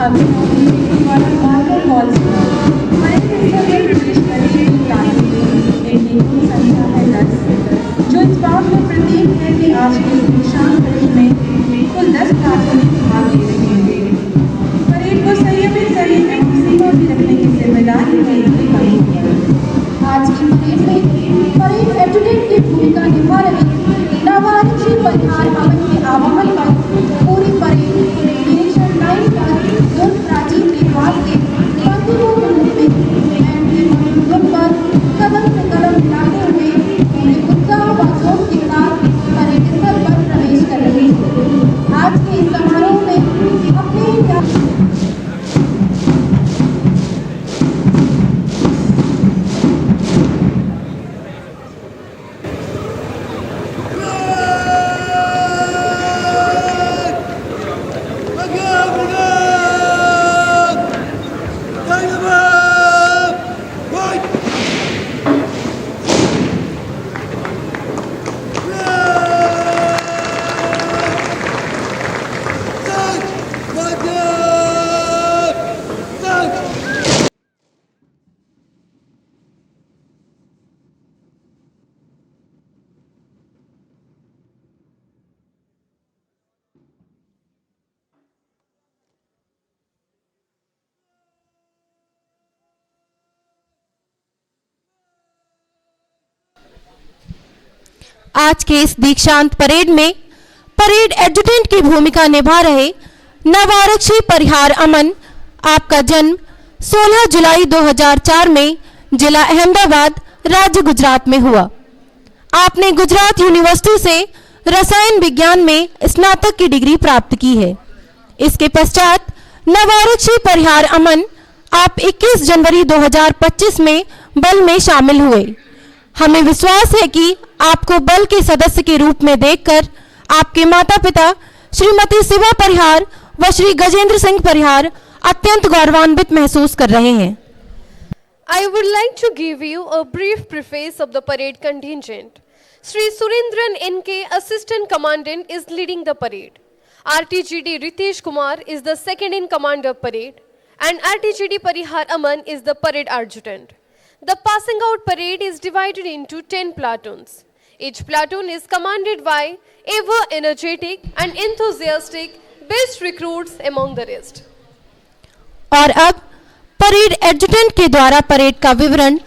अभी द्वारा marker hall से परेड स्थल में प्रवेश करने की प्लानिंग में इनकी कुल संख्या है 10, जो इस बात में प्रतीक है कि आज के दीक्षांत परेड में कुल 10 प्लाटून भाग ले रहे हैं। परेड को संयमित करने एवं सीमा भी रखने की जिम्मेदारी में इनकी बनी है। आज की परेड में परेड एडजुटेंट की भूमिका निभा रहे नवारक्षी परिहार अमन के आह्वान पर पूरी परेड निरीक्षण लाइन पर दुर्ग प्राचीन निवास के पंक्तियों के रूप में दुर्ग पर कदम से कदम मिलाते हुए पूरे उत्साह व जोश के साथ परेड स्थल पर प्रवेश कर रहे हैं। आज के इस समारोह में अपने आज के इस दीक्षांत परेड में परेड एडजुटेंट की भूमिका निभा रहे नवारक्षी परिहार अमन, आपका जन्म 16 जुलाई 2004 में जिला अहमदाबाद, राज्य गुजरात में हुआ। आपने गुजरात यूनिवर्सिटी से रसायन विज्ञान में स्नातक की डिग्री प्राप्त की है। इसके पश्चात नवारक्षी परिहार अमन आप 21 जनवरी 2025 में बल में शामिल हुए। हमें विश्वास है कि आपको बल के सदस्य के रूप में देखकर आपके माता पिता श्रीमती शिवा परिहार व श्री गजेंद्र सिंह परिहार अत्यंत गौरवान्वित महसूस कर रहे हैं। I would like to give you a brief preface of the parade contingent. Sri Surendran NK, Assistant Commandant, is leading the parade. RTGD Ritesh Kumar is the second in command of parade, and RTGD Parihar Aman is the parade adjutant. The passing out parade is divided into 10 platoons. Each platoon is commanded by ever energetic and enthusiastic best recruits among the rest. और अब parade adjutant के द्वारा parade का विवरण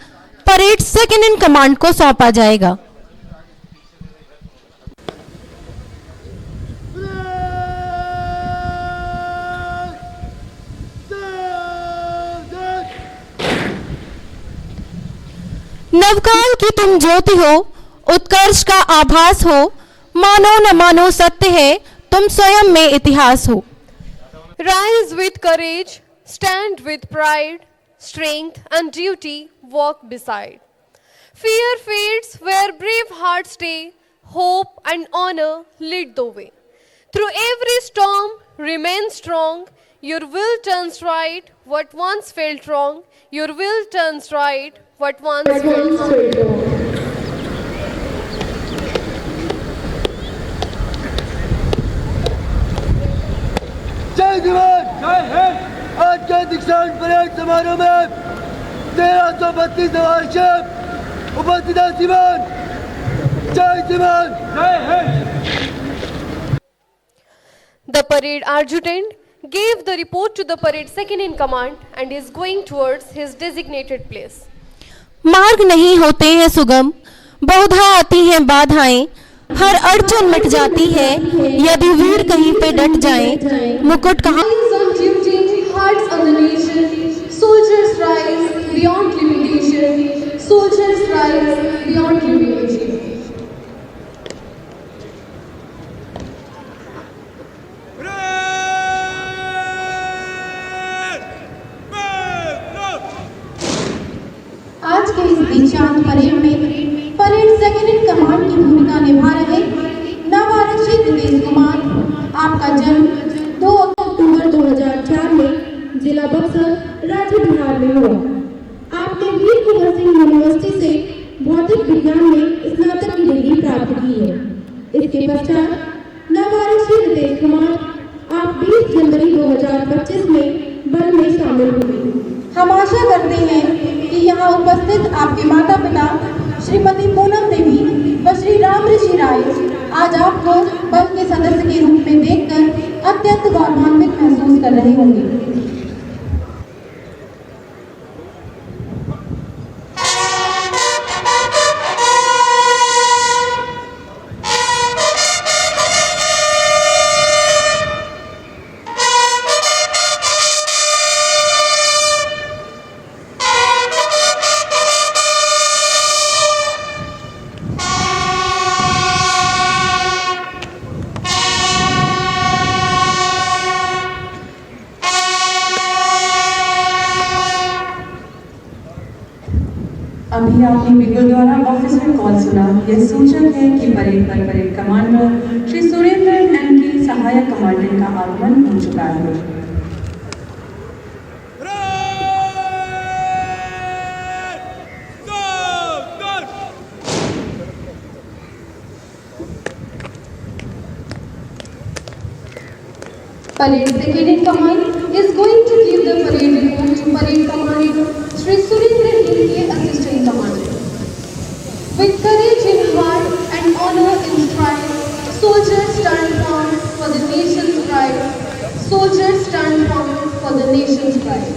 parade second in command को सौंपा जाएगा। नवकाल की तुम ज्योति हो, उत्कर्ष का आभास हो, मानो न मानो सत्य है, तुम स्वयं में इतिहास हो। Rise with courage, stand with pride, strength and duty walk beside. Fear fades where brave hearts stay, hope and honor lead the way. Through every storm, remain strong, your will turns right, what once felt wrong, your will turns right, what once felt wrong. जय जवान जय हिंद। आज के दीक्षांत parade समारोह में 1332 वार्षिक उपस्थित श्रीमान। जय जवान जय Hind. The parade adjutant gave the report to the parade second in command and is going towards his designated place. मार्ग नहीं होते हैं सुगम, बहुधा आती हैं बाधाएं, हर अड़चन मिट जाती है यदि वीर कहीं पे डट जाएं। मुकुट कहाँ on duty, hearts on the nation, soldiers rise beyond limitation, soldiers rise beyond limitation. आज के इस दीक्षांत परेड में परेड सेकंड इन कमांड की भूमिका निभा रहे नवारक्षी रितेश कुमार, आपका जन्म 2 अक्टूबर 2004 में जिला बक्सर, राज्य बिहार में हुआ। आपने वीर कुंवर सिंह यूनिवर्सिटी से भौतिक विज्ञान में स्नातक की डिग्री प्राप्त की है। इसके पश्चात नवारक्षी रितेश कुमार आप 20 जनवरी 2025 में शामिल हुए। हम आशा करते हैं कि यहाँ उपस्थित आपके माता पिता श्रीमती पूनम देवी व श्री राम ऋषि राय आज आपको बल के सदस्य के रूप में देखकर अत्यंत गौरवान्वित महसूस कर रहे होंगे। अभी आपने बिगुल द्वारा ऑफिसर कॉल सुना। यह सूचक है कि परेड पर parade commander Shri Surendran N K सहायक कमांडेंट का आगमन हो चुका है। Parade second in command is going to give the parade report to Parade Commander Shri Surendran N.K. Assistant Commander. With courage in heart and honor in stride, soldiers stand firm for the nation's pride. Soldiers stand firm for the nation's pride.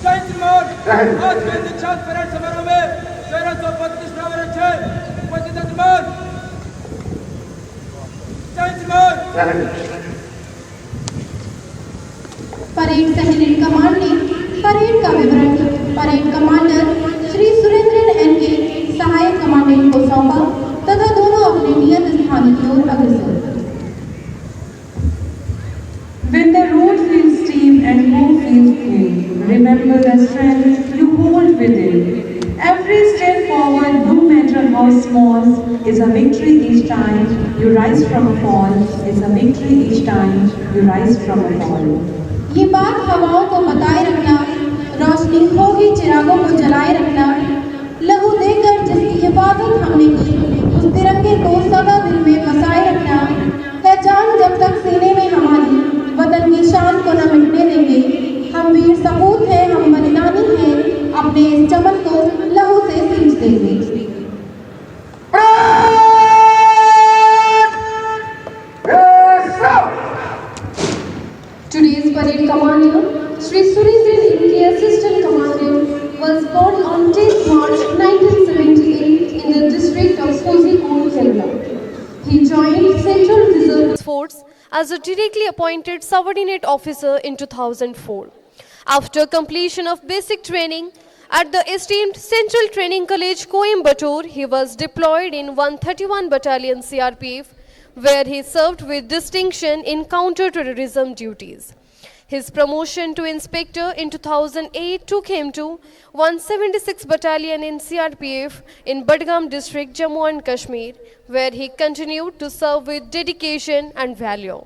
जय श्रीमान। आज के दीक्षांत parade समारोह में 1332 नावें रखे उपस्थित श्रीमान। जय श्रीमान। परेड सेकंड इन कमांड ने परेड का विवरण parade commander Shri Surendran N K सहायक कमांडेंट को सौंपा तथा दोनों अपने नियत स्थान की ओर अग्रसर। When the road feels steep and home feels thin, remember the strength you hold within. Every step forward, no matter how small, is a victory each time you rise from a fall. Is a victory each time you rise from a fall. ये बात हवाओं को बताए रखना, रोशनी होगी चिरागों को जलाए रखना, लहू देकर जिसकी हिफाजत हमने की, उस तिरंगे को सदा दिल में बसाए रखना। है जान जब तक सीने में हमारी, वतन की शान को न मिटने देंगे। हम वीर सपूत हैं, हम बलिदानी हैं, अपने इस चमन को लहू से सींच देंगे। Today's parade commander, Shri Surendran N.K. Assistant Commander, was born on 10th March 1978 in the district of Kozhikode, Kerala. He joined Central Reserve Force as a directly appointed subordinate officer in 2004. After completion of basic training at the esteemed Central Training College, Coimbatore, he was deployed in 131 Battalion CRPF, where he served with distinction in counter-terrorism duties. His promotion to inspector in 2008 took him to 176 Battalion in CRPF in Budgam district, Jammu and Kashmir, where he continued to serve with dedication and valor.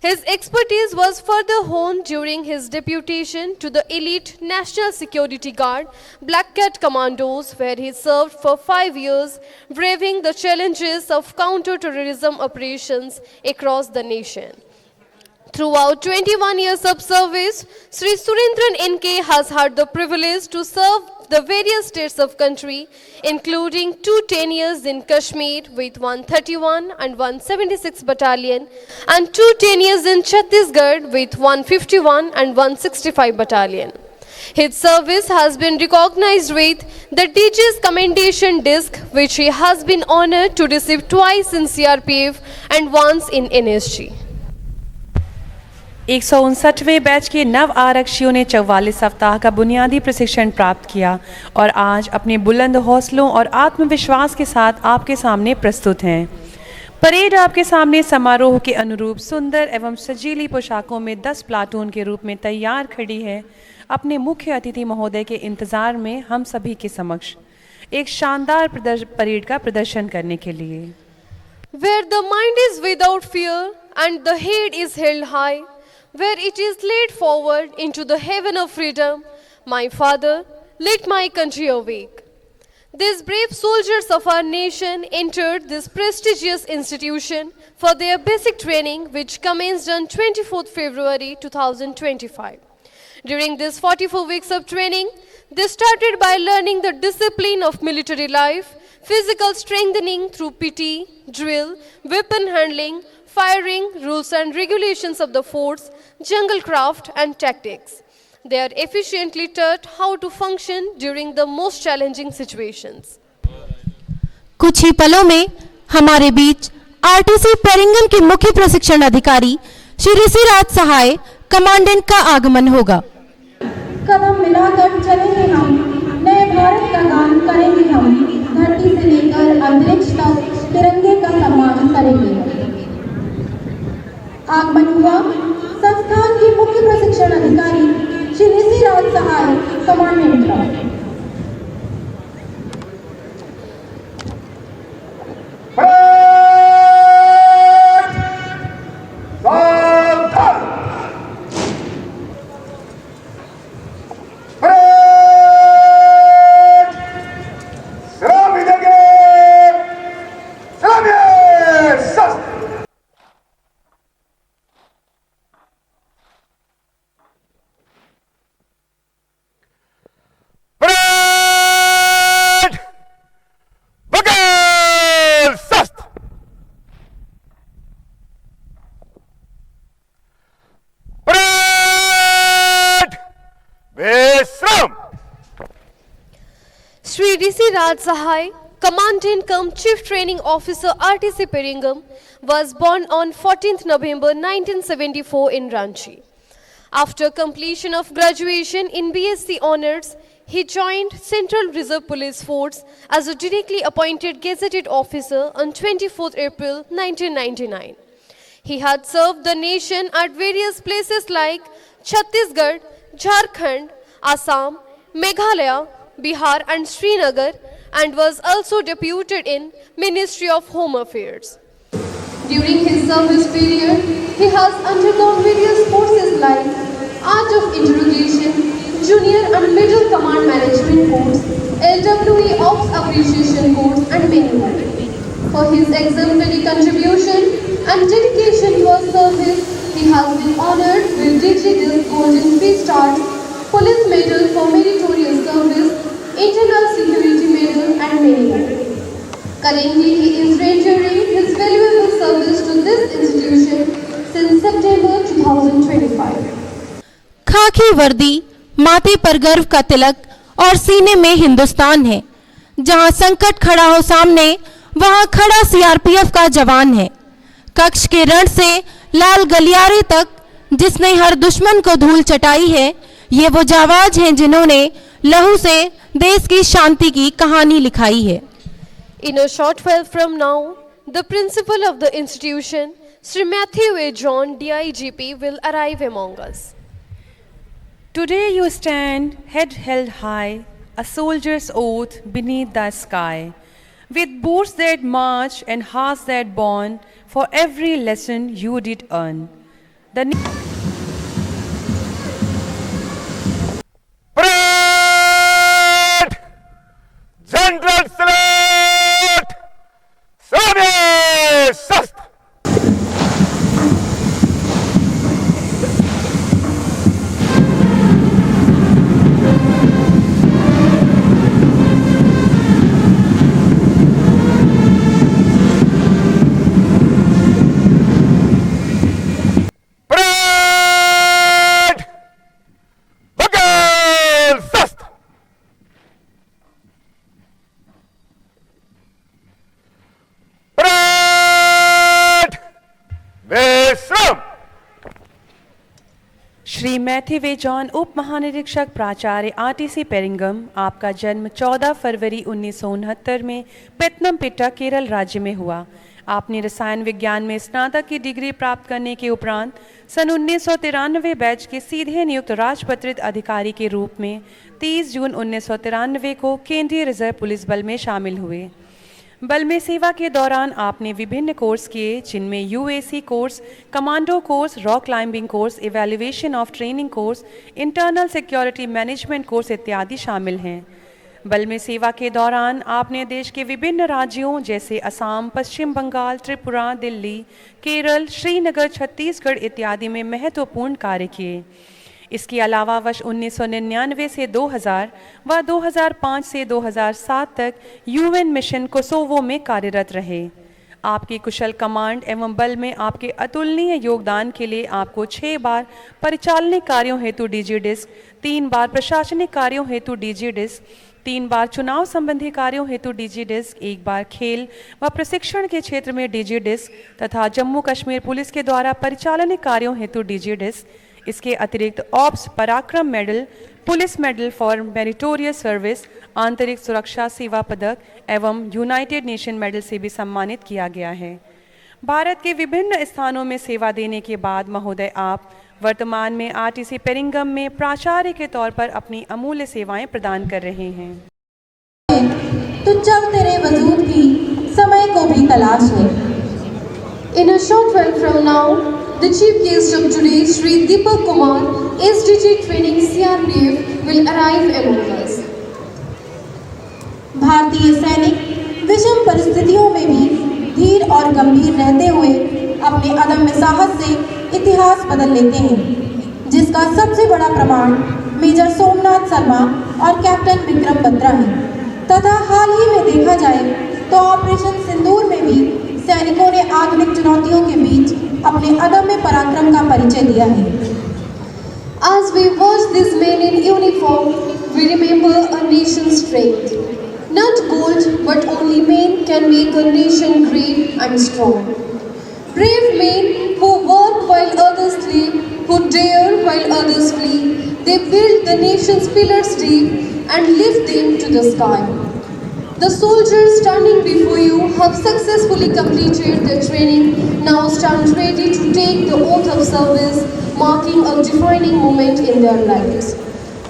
His expertise was further honed during his deputation to the elite National Security Guard, Black Cat Commandos, where he served for 5 years, braving the challenges of counter-terrorism operations across the nation. Throughout 21 years of service, Sri Surendran N.K. has had the privilege to serve the various states of country, including 2 tenures in Kashmir with 131 and 176 Battalion, and 2 tenures in Chhattisgarh with 151 and 165 Battalion. His service has been recognized with the DG's Commendation Disc, which he has been honored to receive twice in CRPF and once in NSG. 159वें batch के नव आरक्षियों ने 44 सप्ताह का बुनियादी प्रशिक्षण प्राप्त किया और आज अपने बुलंद हौसलों और आत्मविश्वास के साथ आपके सामने प्रस्तुत हैं। परेड आपके सामने समारोह के अनुरूप सुंदर एवं सजीली पोशाकों में 10 प्लाटून के रूप में तैयार खड़ी है। अपने मुख्य अतिथि महोदय के इंतज़ार में हम सभी के समक्ष एक शानदार परेड का प्रदर्शन करने के लिए। Where the mind is without fear and the head is held high, where it is led forward into the heaven of freedom, my father, let my country awake. These brave soldiers of our nation entered this prestigious institution for their basic training, which commenced on 24th February 2025. During these 44 weeks of training, they started by learning the discipline of military life, physical strengthening through PT, drill, weapon handling, firing, rules and regulations of the force, jungle craft and tactics. They are efficiently taught how to function during the most challenging situations. कुछ ही पलों में हमारे बीच RTC पेरिंगम के मुख्य प्रशिक्षण अधिकारी श्री ऋषिराज सहाय commandant का आगमन होगा। कदम मिलाकर चलेंगे हम, नए भारत का गान करेंगे हम, धरती से लेकर अंतरिक्ष तक तिरंगे का सम्मान करेंगे। आगमन हुआ संस्थान के मुख्य प्रशिक्षण अधिकारी श्री ऋषिराज सहाय कमांडेंट का। Shri Rishiraj Sahai, Commandant cum Chief Training Officer RTC Peringam, was born on 14th November 1974 in Ranchi. After completion of graduation in BSc Honours, he joined Central Reserve Police Force as a directly appointed gazetted officer on 24th April 1999. He had served the nation at various places like Chhattisgarh, Jharkhand, Assam, Meghalaya, Bihar and Srinagar, and was also deputed in Ministry of Home Affairs. During his service period, he has undergone various courses like Art of Interrogation, Junior and Middle Command Management course, LWE Ops Appreciation course, and many more. For his exemplary contribution and dedication to our service, he has been honored with DG Golden 3-Star, Police Medal for Meritorious Service, Internal Security Medal, and many more. Currently, he is rendering his valuable service to this institution since September 2025. खाकी वर्दी, माथे पर गर्व का तिलक और सीने में हिंदुस्तान है। जहां संकट खड़ा हो सामने, वहां खड़ा सीआरपीएफ का जवान है। कक्ष के रण से लाल गलियारे तक जिसने हर दुश्मन को धूल चटाई है, ये वो जाबाज हैं जिन्होंने लहू से देश की शांति की कहानी लिखाई है। In a short while from now, the principal of the institution, Sri Matthew A. John, DIGP, will arrive among us. Today you stand head held high, a soldier's oath beneath the sky, with boots that march and hearts that bond for every lesson you did earn. The Parade! General salute! Samye Shastra! Parade! Bagel Shastra! Parade! Vishram! Shri Matthew V John उप महानिरीक्षक प्राचार्य RTC पेरिंगम, आपका जन्म 14 फरवरी 1969 में पेत्तनमपिट्टा, केरल राज्य में हुआ। आपने रसायन विज्ञान में स्नातक की डिग्री प्राप्त करने के उपरांत सन 1993 बैच के सीधे नियुक्त राजपत्रित अधिकारी के रूप में 30 जून 1993 को केंद्रीय रिजर्व पुलिस बल में शामिल हुए। बल में सेवा के दौरान आपने विभिन्न कोर्स किए, जिनमें UAC course, commando course, rock climbing course, evaluation of training course, internal security management course इत्यादि शामिल हैं। बल में सेवा के दौरान आपने देश के विभिन्न राज्यों जैसे असम, पश्चिम बंगाल, त्रिपुरा, दिल्ली, केरल, श्रीनगर, छत्तीसगढ़ इत्यादि में महत्वपूर्ण कार्य किए। इसके अलावा वर्ष 1999 से 2000 व 2005 से 2007 तक यूएन मिशन कोसोवो में कार्यरत रहे। आपकी कुशल कमांड एवं बल में आपके अतुलनीय योगदान के लिए आपको 6 बार परिचालनिक कार्यों हेतु डीजी डिस्क, 3 बार प्रशासनिक कार्यों हेतु डीजी डिस्क, 3 बार चुनाव संबंधी कार्यों हेतु डीजी डिस्क, 1 बार खेल व प्रशिक्षण के क्षेत्र में डीजी डिस्क तथा जम्मू कश्मीर पुलिस के द्वारा परिचालनिक कार्यों हेतु डीजी डिस्क, इसके अतिरिक्त ऑप्स पराक्रम medal, police medal for meritorious service, आंतरिक सुरक्षा सेवा पदक एवं यूनाइटेड नेशन मेडल से भी सम्मानित किया गया है। भारत के विभिन्न स्थानों में सेवा देने के बाद महोदय आप वर्तमान में आरटीसी पेरिंगम में प्राचार्य के तौर पर अपनी अमूल्य सेवाएं प्रदान कर रहे हैं। तो जब तेरे वजूद की समय को भी तलाश है। In a short while from now, the chief guest of today, Shri Deepak Kumar, SDG Training CRPF, will arrive among us. भारतीय सैनिक विषम परिस्थितियों में भी धीर और गंभीर रहते हुए अपने अदम्य साहस से इतिहास बदल लेते हैं, जिसका सबसे बड़ा प्रमाण मेजर सोमनाथ शर्मा और कैप्टन विक्रम बत्रा है। तथा हाल ही में देखा जाए तो ऑपरेशन सिंदूर में भी सैनिकों ने आधुनिक चुनौतियों के बीच अपने अदम्य पराक्रम का परिचय दिया है। As we watch these men in uniform, we remember a nation's strength. Not gold, but only men can make a nation great and strong. Brave men who work while others sleep, who dare while others flee. They build the nation's pillars deep and lift them to the sky. The soldiers standing before you have successfully completed their training, now stand ready to take the oath of service, marking a defining moment in their lives.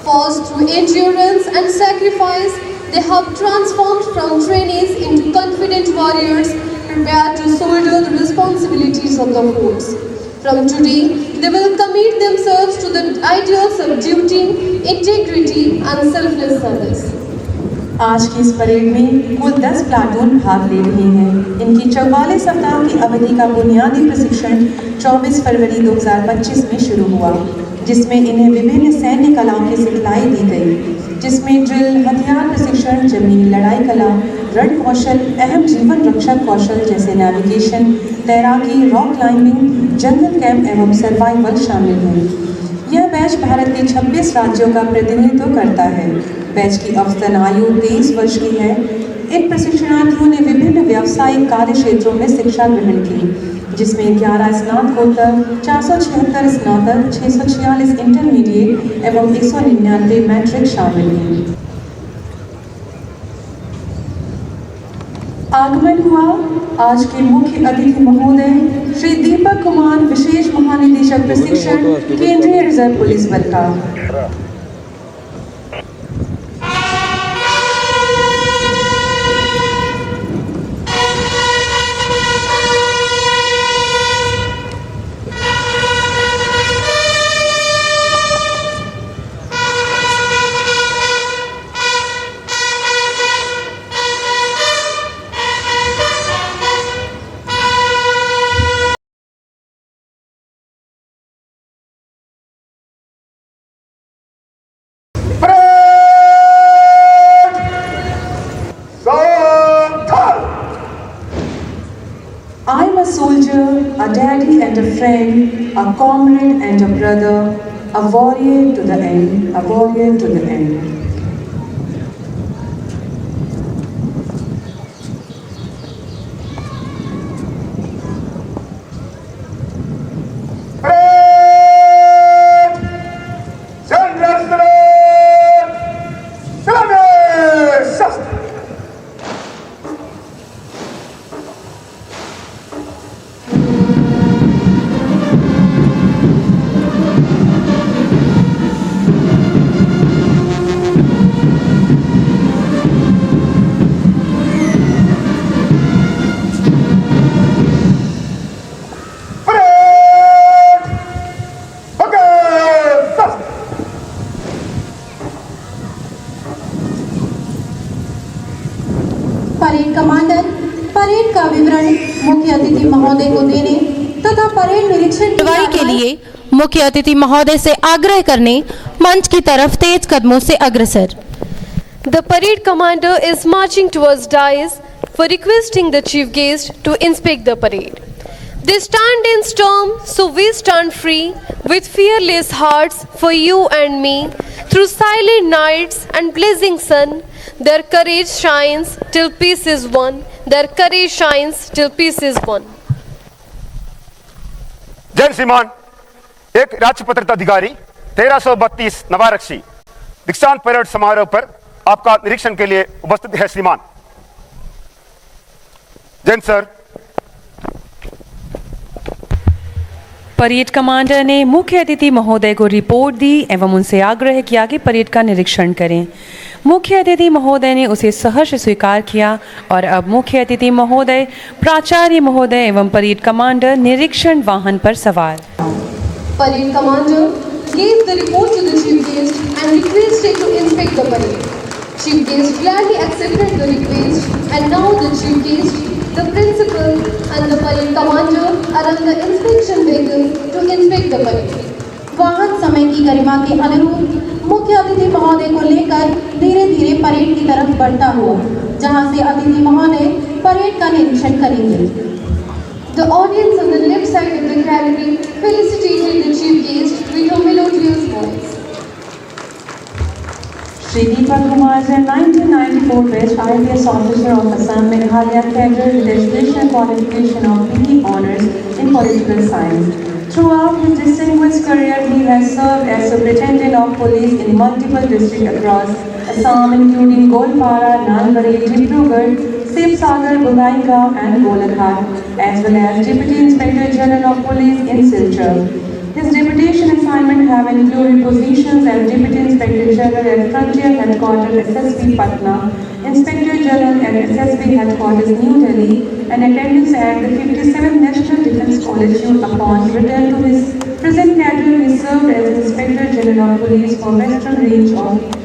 Forged through endurance and sacrifice, they have transformed from trainees into confident warriors prepared to shoulder the responsibilities of the force. From today, they will commit themselves to the ideals of duty, integrity and selfless service. आज की इस parade में कुल 10 platoon भाग ले रही हैं। इनकी 44 सप्ताह की अवधि का बुनियादी प्रशिक्षण 24 फरवरी 2025 में शुरू हुआ, जिसमें इन्हें विभिन्न सैन्य कलाओं की सिखलाई दी गई, जिसमें ड्रिल, हथियार प्रशिक्षण, जमीनी लड़ाई कला, रण कौशल, अहम जीवन रक्षक कौशल जैसे नेविगेशन, तैराकी, रॉक क्लाइंबिंग, जंगल कैंप एवं सर्वाइवल शामिल हैं। यह बैच भारत के 26 राज्यों का प्रतिनिधित्व करता है। बैच की औसतन आयु 23 वर्ष की है। इन प्रशिक्षणार्थियों ने विभिन्न व्यावसायिक कार्य क्षेत्रों में शिक्षा ग्रहण की, जिसमें 11 स्नातकोत्तर, 476 स्नातक, 646 इंटरमीडिएट एवं 199 मैट्रिक शामिल हैं। आगमन हुआ आज के मुख्य अतिथि महोदय श्री दीपक कुमार, विशेष महानिदेशक प्रशिक्षण, केंद्रीय रिजर्व पुलिस बल का। I'm a soldier, a daddy and a friend, a comrade and a brother, a warrior to the end, a warrior to the end. महोदय को देने तथा परेड निरीक्षण की कार्रवाई के कार्रवाई लिए मुख्य अतिथि महोदय से आग्रह करने मंच की तरफ तेज कदमों से अग्रसर। The parade commander is marching towards dais for requesting the chief guest to inspect the parade. They stand in storm, so we stand free with fearless hearts for you and me. Through silent nights and blazing sun, their courage shines till peace is won. Their courage shines till peace is won. जन श्रीमान एक राजपत्रित अधिकारी 1332 नवारक्षी दीक्षांत parade समारोह पर आपका निरीक्षण के लिए उपस्थित है श्रीमान। जैन सर। परेड कमांडर ने मुख्य अतिथि महोदय को रिपोर्ट दी एवं उनसे आग्रह किया कि परेड का निरीक्षण करें। मुख्य अतिथि महोदय ने उसे सहर्ष स्वीकार किया और अब मुख्य अतिथि महोदय, प्राचार्य महोदय एवं परेड कमांडर निरीक्षण वाहन पर सवार। Parade commander gave the report to the chief guest and requested to inspect the parade. Chief guest gladly accepted the request, and now the chief guest, the principal, and the parade commander are on the inspection vehicle to inspect the parade. वाहन समय की गरिमा के अनुरूप मुख्य अतिथि महोदय को लेकर धीरे धीरे परेड की तरफ बढ़ता हुआ, जहां से अतिथि महोदय परेड का निरीक्षण करेंगे। The audience on the left side of the gallery felicitated the chief guest with a melodious voice. Shri Deepak Kumar is a 1994 West IPS officer of Assam Meghalaya cadre with educational qualification of BE Honours in Political Science. Throughout his distinguished career, he has served as Superintendent of Police in multiple districts across Assam, including Golpara, Nalbari, Dibrugarh, Sibsagar, Bongaigaon and Golaghat, as well as Deputy Inspector General of Police in Silchar. His deputation assignment have included positions as Deputy Inspector General at Frontier Headquarters SSB Patna, Inspector General at SSB Headquarters New Delhi, and attendance at the 57th National Defence College. Upon return to his present cadre, he served as Inspector General of Police for Western Range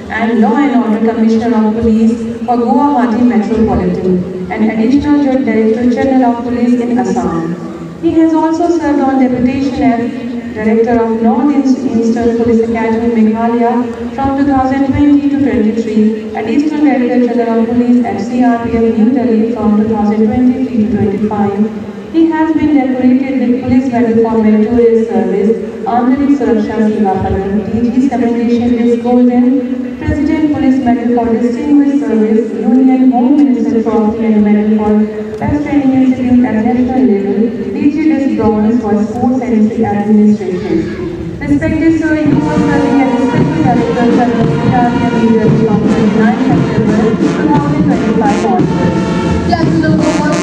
and Law and Order Commissioner of Police for Guwahati Metropolitan and Additional Director General of Police in Assam. He has also served on deputation as Director of North Eastern Police Academy Meghalaya from 2020 to 23, Additional Director General of Police at CRPF New Delhi from 2023 to 25. He has been decorated with Police Medal for Meritorious Service, Antarik Suraksha Seva Padam, DG's Commendation is Golden, President Police Medal for Distinguished Service, Union Home Minister Trophy and Medal for Best Training Institute at national level, DG is Bronze for Sports and Administration. Respected Sir, you are serving as Special Director of the CRPF New Delhi from 29 September 2025 onwards. Platoon number 1,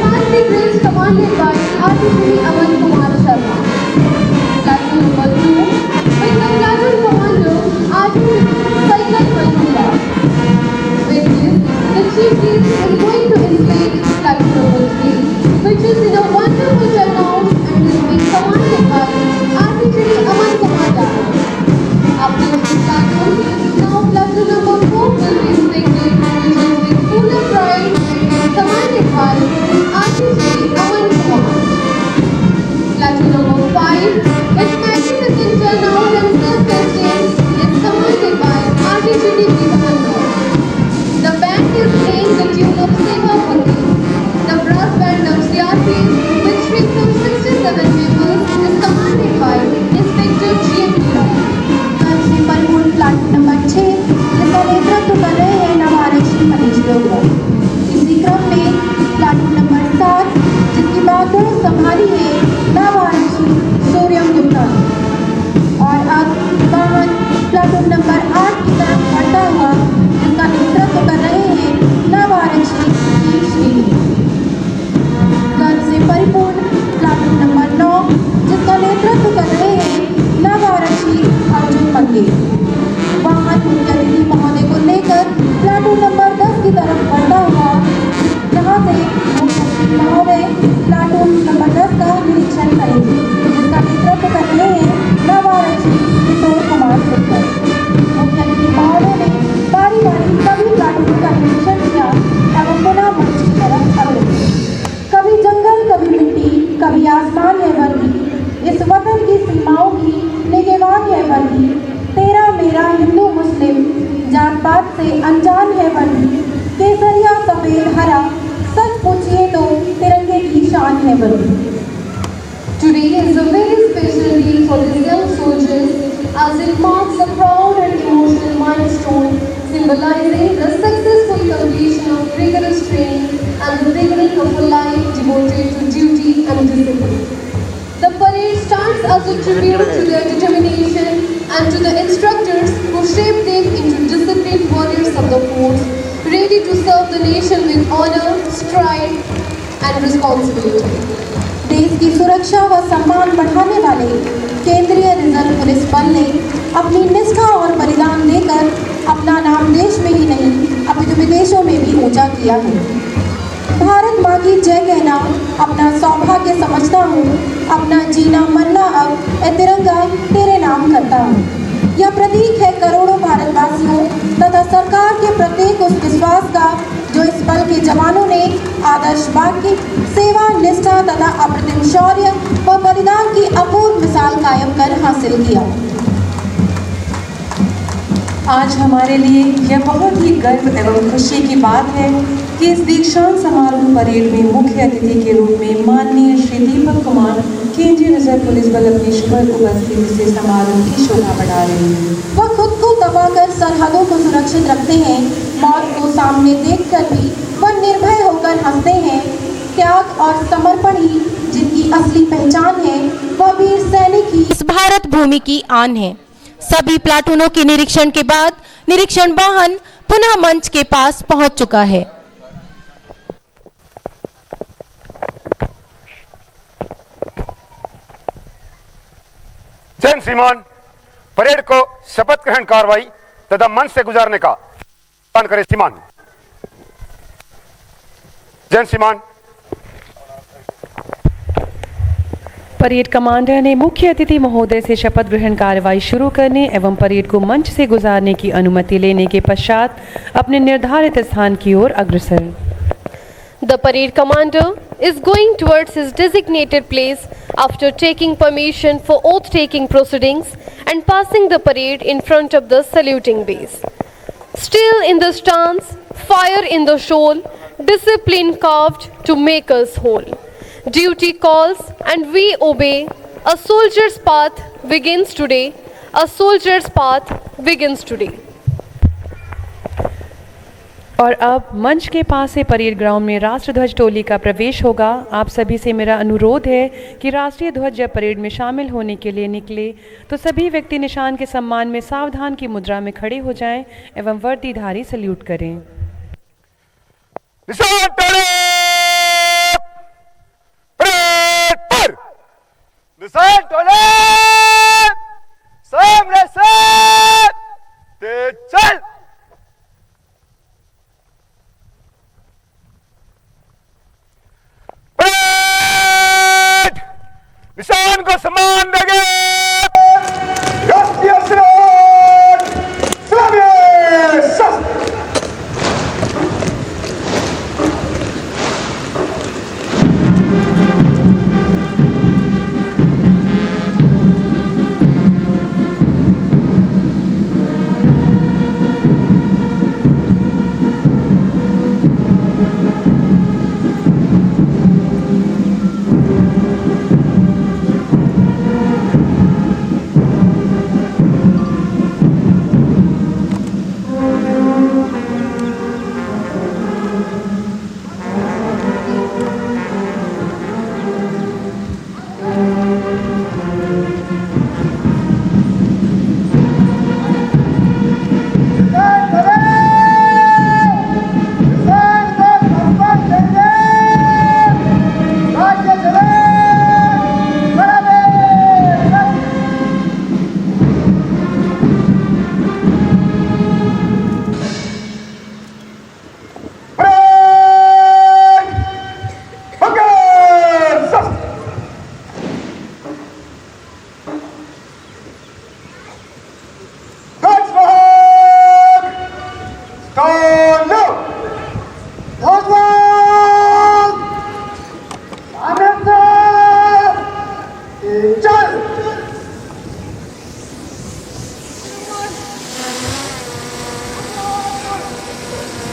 Marching drills commanded by Artillery Aman Kumar Sharma. Platoon number 2, with the platoon commander Artillery Saikat Manjula. With this, the chief guest is going to inspect platoon number 3, which is in a wonderful turnout and is being commanded by Artillery Aman Kumar Sharma. After the platoon, now platoon number 4 will be inspected, which is with full of pride and is commanded by Artillery Aman Kumar. Platoon number 5, with magnificent turnout and self-esteem, is commanded by Artillery Vivan Gaur. The band is playing the tune of Seva Pati. The brass band of CRPF, which strings of 67 members, is commanded by Inspector G.M. Rai. से परिपूर्ण platoon number 6 जिसका नेतृत्व कर रहे हैं नवारक्षी मनीष डोगरा। इसी क्रम में प्लाटून नंबर 7 जिसकी बागडोर संभाली है नवारक्षी सूर्यम गुप्ता। और अब वाहन प्लाटून नंबर 8 की तरफ बढ़ता हुआ जिसका नेतृत्व कर रहे हैं नवारक्षी श्री से परिपूर्ण प्लाटून नंबर 9 जिसका नेतृत्व कर रहे हैं नवारक्षी अर्जुन मंगे। वाहन मुख्य अतिथि महोदय को लेकर प्लाटून नंबर 10 की तरफ बढ़ता हुआ, जहां से मुख्य अतिथि महोदय प्लाटून नंबर 10 का निरीक्षण करेंगे, जिसका नेतृत्व कर रहे हैं नवारक्षी किशोर कुमार सुक्कर। मुख्य अतिथि महोदय ने बारी बारी सभी प्लाटून का निरीक्षण किया एवं पुनः मंच की तरफ अग्रसर। कभी जंगल, कभी मिट्टी, बात से अनजान है वर्दी, केसरिया सफेद हरा, सच पूछिए तो तिरंगे की शान है वर्दी। Today is a very special day for these young soldiers as it marks a proud and emotional milestone symbolizing the successful completion of rigorous training and the beginning of a life devoted to duty and discipline. The parade stands as a tribute to their determination and to the instructors who shaped them into disciplined warriors of the force, ready to serve the nation with honor, stride and responsibility. देश की सुरक्षा व सम्मान बढ़ाने वाले केंद्रीय reserve police बल ने अपनी निष्ठा और बलिदान देकर अपना नाम देश में ही नहीं अपितु विदेशों में भी ऊंचा किया है। भारत माँ की जय कहना अपना सौभाग्य समझता हूँ, अपना जीना मरना अब ए तिरंगा तेरे नाम करता हूँ। यह प्रतीक है करोड़ों भारतवासियों तथा सरकार के प्रत्येक उस विश्वास का जो इस बल के जवानों ने आदर्श वाक्य, सेवा, निष्ठा तथा अप्रतिम शौर्य व बलिदान की अपूर्व मिसाल कायम कर हासिल किया। आज हमारे लिए यह बहुत ही गर्व एवं खुशी की बात है कि इस दीक्षांत समारोह परेड में मुख्य अतिथि के रूप में माननीय श्री दीपक कुमार, केंद्रीय रिजर्व पुलिस बल अपनी शुभर उपस्थिति से समारोह की शोभा बढ़ा रहे हैं। वह खुद को दबाकर सरहदों को सुरक्षित रखते हैं, मौत को सामने देखकर भी वह निर्भय होकर हंसते हैं। त्याग और समर्पण ही जिनकी असली पहचान है, वह वीर सैनिक ही इस भारत भूमि की आन है। सभी प्लाटूनों के निरीक्षण के बाद निरीक्षण वाहन पुनः मंच के पास पहुंच चुका है। जैन श्रीमान परेड को शपथ ग्रहण कार्रवाई तथा मंच से गुजारने का ऐलान करें। श्रीमान जैन श्रीमान। परेड कमांडर ने मुख्य अतिथि महोदय से शपथ ग्रहण कार्रवाई शुरू करने एवं परेड को मंच से गुजारने की अनुमति लेने के पश्चात अपने निर्धारित स्थान की ओर अग्रसर। The parade commander is going towards his designated place after taking permission for oath-taking proceedings and passing the parade in front of the saluting base. Still in the stance, fire in the shoal, discipline carved to make us whole. Duty calls and we obey. A soldier's path begins today. A soldier's path begins today. और अब मंच के पास से parade ground में राष्ट्रध्वज टोली का प्रवेश होगा। आप सभी से मेरा अनुरोध है कि राष्ट्रीय ध्वज जब परेड में शामिल होने के लिए निकले तो सभी व्यक्ति निशान के सम्मान में सावधान की मुद्रा में खड़े हो जाएं एवं वर्दीधारी सल्यूट करें। निशान टोली परेड पर। निशान टोली सामने से तेज चल। निशान को सम्मान देंगे। राष्ट्रीय सलाम सलामी शस्त्र।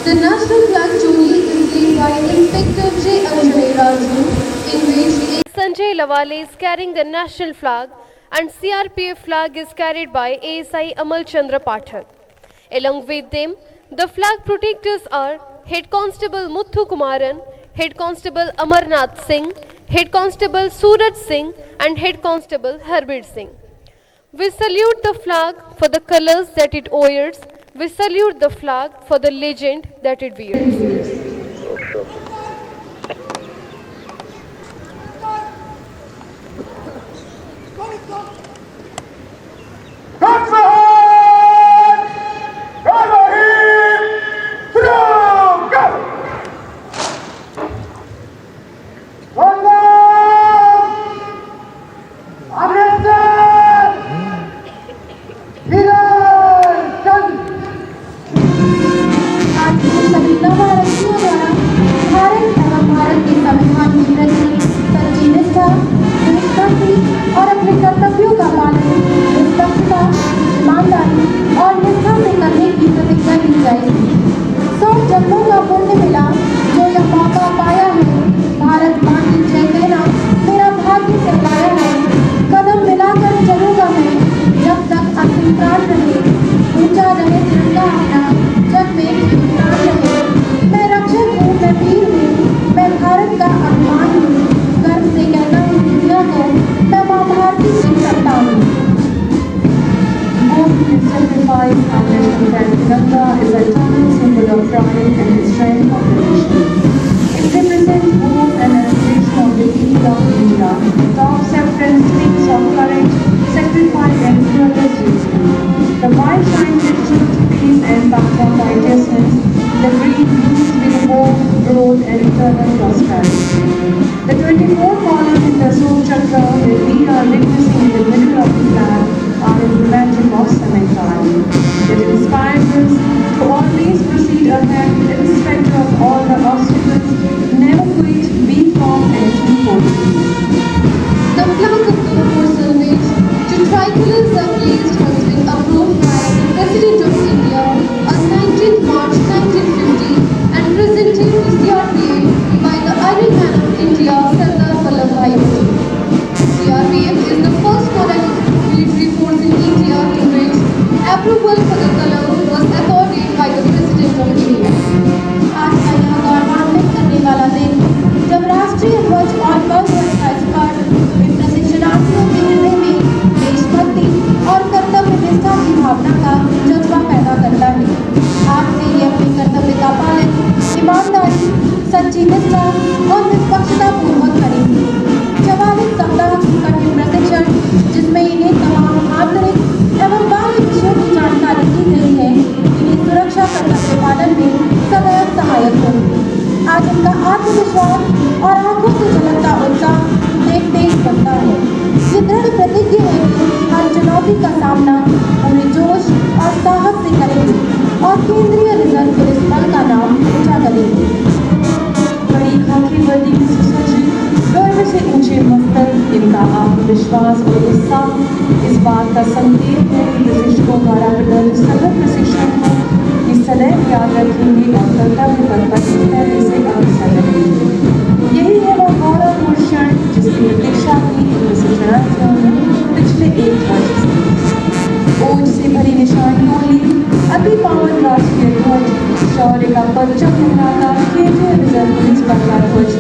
The national flag duty is led by Inspector J. Anjali Raju, in which Sanjay Lavale is carrying the national flag and CRPF flag is carried by ASI Amal Chandra Pathak. Along with them, the flag protectors are Head Constable Muthu Kumaran, Head Constable Amarnath Singh, Head Constable Suraj Singh and Head Constable Harbir Singh. We salute the flag for the colors that it wears. We salute the flag for the legend that it wears. आज के सभी नवारक्षियों द्वारा भारत एवं भारत के संविधान के प्रति सच्ची निष्ठा, देशभक्ति और अपने कर्तव्यों का पालन निष्पक्षता, ईमानदारी और निष्ठा से करने की प्रतिज्ञा ली जाएगी। 100 जन्मों का पुण्य मिला जो यह मौका पाया है। भारत माँ की जय कहना मेरा भाग्य कहलाया है। कदम मिलाकर चलूंगा मैं जब तक अंतिम प्राण रहे। ऊंचा रहे तिरंगा अपना जग में हिंदुस्तान रहे। मैं रक्षक हूँ, मैं वीर हूँ, मैं भारत का अभिमान हूँ। गर्व से कहता हूँ दुनिया को, मैं माँ भारती की संतान हूँ। Both his sacrifice and national flag Tiranga is a eternal symbol of pride and the strength of the nation. It represents hope and aspiration of the people of India. The acceptance speaks of courage, sacrifice and fearless duty. The white shines with truth, peace and path of righteousness. The green blues with hope, growth and eternal prosperity. The 24 columns in the Ashok Chakra that we are witnessing in the middle of the flag are emblematic of Samantai. It inspires us to always proceed ahead irrespective of all the obstacles, never quit, be firm and keep holding. The flag of the Universal Wage to tricolors are placed hosting approved by the President of India on 19th March 1950 and presented to CRPF by the Iron Man of India, Sardar Vallabhbhai Patel. CRPF is the first foreign military force in India to which approval for the color was accorded by the President of India. आज का यह गौरवान्वित करने वाला दिन जब राष्ट्रीय ध्वज और बहुध्वज का स्पर्श विप्र से शरणार्थियों के हृदय में देशभक्ति और कर्तव्य निष्ठा की भावना का जज्बा पैदा करता है। आज से ये अपने कर्तव्य का पालन ईमानदारी, सच्ची निष्ठा और निष्पक्षता पूर्वक करेंगे। 44 सप्ताह की कठिन प्रशिक्षण जिसमें इन्हें तमाम आंतरिक एवं बाह्य विषयों की जानकारी दी गई है, इन्हें सुरक्षा कर्तव्य पालन में सदैव सहायक होगी। आज इनका आत्मविश्वास और आंखों से झलकता उत्साह देखते ही बनता है। ये दृढ़ प्रतिज्ञ है कि हर चुनौती का सामना पूरे जोश और साहस से करेंगे और केंद्रीय रिजर्व पुलिस बल का नाम ऊंचा करेंगे। बड़ी खाकी वर्दी में सुसज्जित, गर्व से ऊंचे मस्तक, इनका आत्मविश्वास और उत्साह इस बात का संकेत है कि प्रशिक्षकों द्वारा प्रदत्त सघन प्रशिक्षण को ये सदैव याद रखेंगे और कर्तव्य पथ पर इस तरह से अग्रसर रहेंगे। यही है वह गौरवपूर्ण क्षण जिसकी प्रतीक्षा की इन प्रशिक्षणार्थियों ने पिछले 1 वर्ष से। ओज से भरी निशानियों ली, अति पावन राष्ट्रीय ध्वज, शौर्य का परचम लहराता केंद्रीय रिजर्व पुलिस बल का ध्वज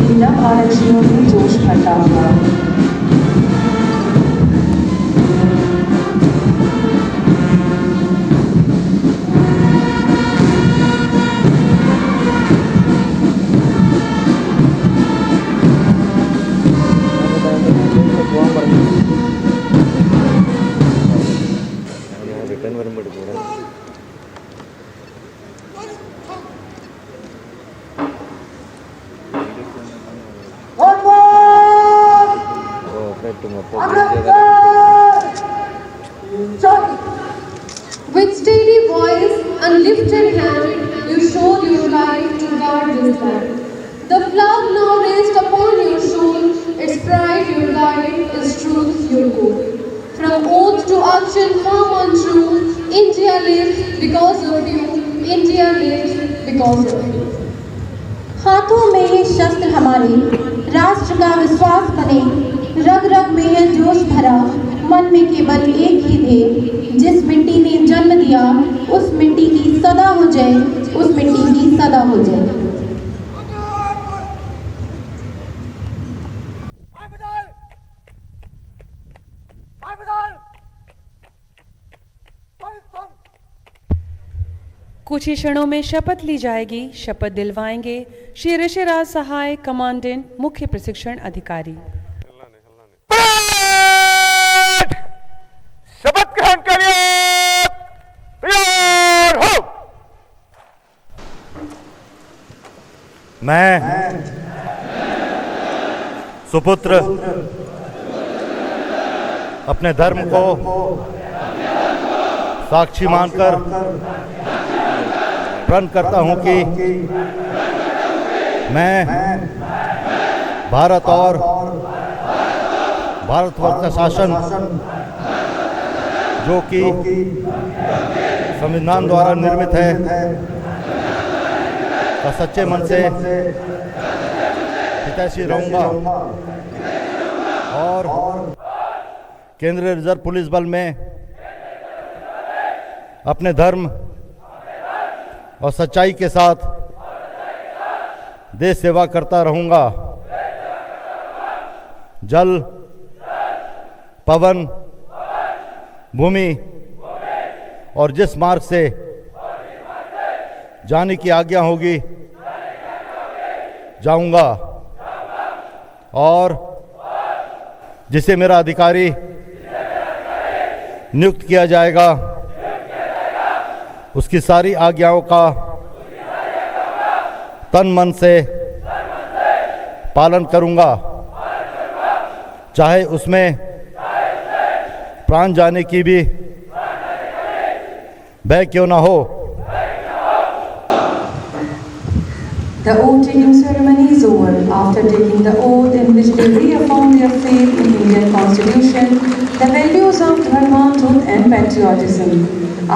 इन नव आरक्षियों में जोश भरता हुआ। With steady voice and lifted hand, you showed your life to guard this land. The flag now raised upon your shoulder, its pride your guide, its truth your code. From oath to action, firm and true, India lives because of you. India lives because of you. हाथों में ये शस्त्र हमारे राष्ट्र का विश्वास बने, रग रग में है जोश भरा, मन में केवल एक ही ध्येय, जिस मिट्टी ने जन्म दिया उस मिट्टी की सदा हो जाए, उस मिट्टी की सदा हो जाए। कुछ ही क्षणों में शपथ ली जाएगी। शपथ दिलवाएंगे श्री ऋषिराज सहाय, कमांडेंट, मुख्य प्रशिक्षण अधिकारी। शपथ ग्रहण के लिए तैयार हो। मैं सुपुत्र अपने धर्म को साक्षी मानकर प्रण करता हूं कि मैं भारत और भारतवर्ष का शासन, जो कि संविधान द्वारा निर्मित है, का सच्चे मन से हितैषी रहूंगा और केंद्रीय रिजर्व पुलिस बल में अपने धर्म और सच्चाई के साथ देश सेवा करता रहूंगा। जल, पवन, भूमि और जिस मार्ग से जाने की आज्ञा होगी जाऊंगा और जिसे मेरा अधिकारी नियुक्त किया जाएगा उसकी सारी आज्ञाओं का तन मन से पालन करूंगा, चाहे उसमें प्राण जाने की भी भय क्यों ना हो। The oath-taking ceremony is over. After taking the oath in which they reaffirm their faith in Indian Constitution, the values of dharma, truth and patriotism.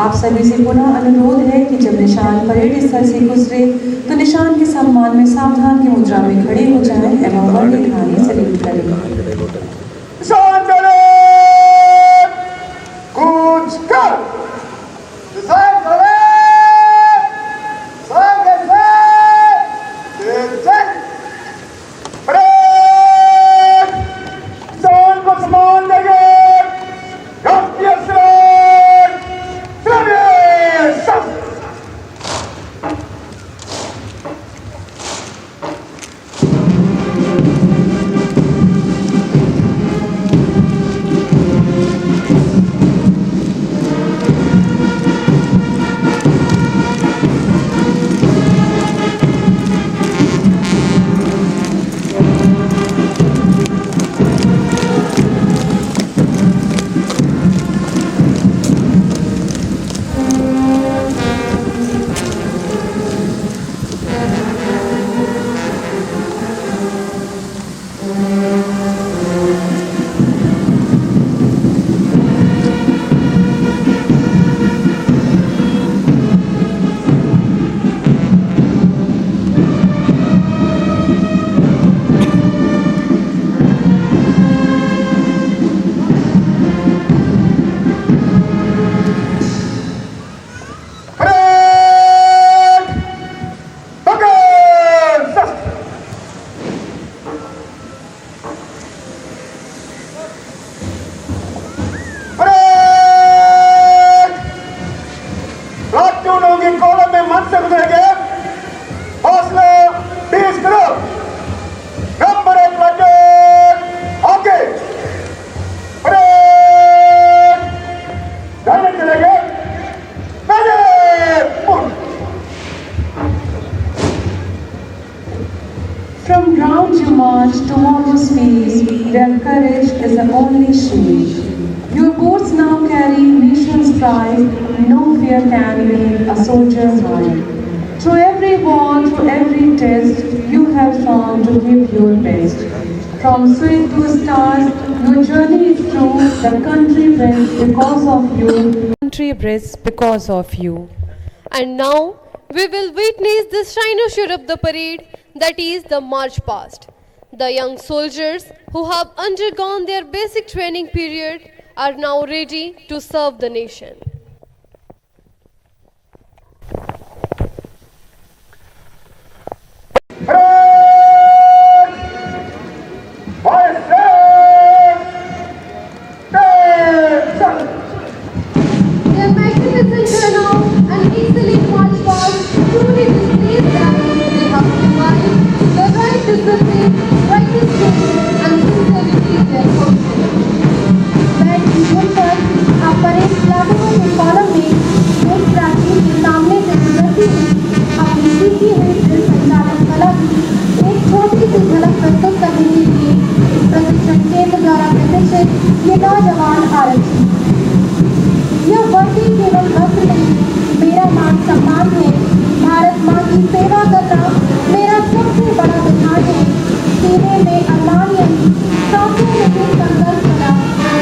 आप सभी से पुनः अनुरोध है कि जब निशान परेड स्थल से गुजरे तो निशान के सम्मान में सावधान की मुद्रा में खड़े हो जाएं एवं वर्णिधानी सल्यूट करें। निशान परेड कूच कर। निशान परेड आगे से परेड निशान को सम्मान देंगे। राष्ट्रीय From ground you march towards peace, where courage is the only shield. Your boats now carry nation's pride, no fear can leave a soldier's mind. Through every wall, through every test, you have sworn to give your best. From sweat to stars, your journey is through, the country breathes because of you. Country breathes because of you. And now we will witness the cynosure of the parade, that is the march past. The young soldiers who have undergone their basic training period are now ready to serve the nation. Their magnificent turnout and excellent march past truly displays that they have combined the right discipline, right discipline and sincerity in their function. बैठ झुककर आप parade फ्लैगों के column में एक प्राचीन के सामने से गुजरती हुई अपनी सीखी हुई ड्रिल संचालन कला की एक छोटी सी झलक प्रस्तुत करने के लिए प्रशिक्षण केंद्र द्वारा प्रशिक्षित ये नौजवान आरक्षी। यह वर्दी केवल वस्त्र नहीं, मेरा मान सम्मान है। भारत माँ की सेवा करना मेरा सबसे बड़ा विधान है। सीने में अरमान यही, सांसों में भी संकल्प बना,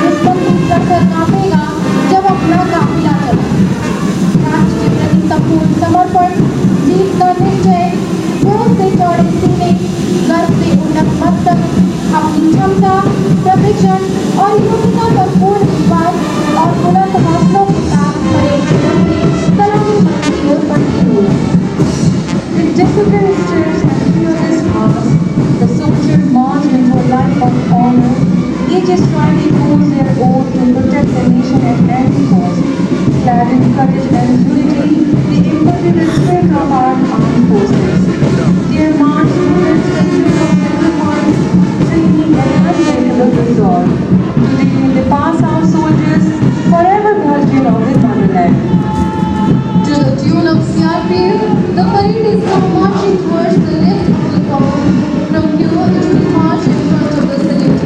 दुश्मन भी सर कांपेगा जब अपना काफिला चला। राष्ट्र के प्रति संपूर्ण समर्पण, जीत का निश्चय, जोर से चौड़े सीने, गर्व से उन्नत मस्तक, अपनी क्षमता, प्रशिक्षण और योग्यता पर पूर्ण विश्वास और बुलंद हौसलों के साथ परेड में सलामी मंच की ओर बढ़ती हुई। With disciplined steps and fearless hearts, the soldiers march into a life of honor, each striving towards their oath to protect the nation at any cost. Clad in courage and unity, they embody the spirit of our armed forces. Their march movements consider of sacrifice, training and unbreakable resolve. Today, they pass our soldiers, forever guardian of the motherland. To the tune of CRPF, the parade is now marching towards the left of the column. From here, it will march in front of the salute.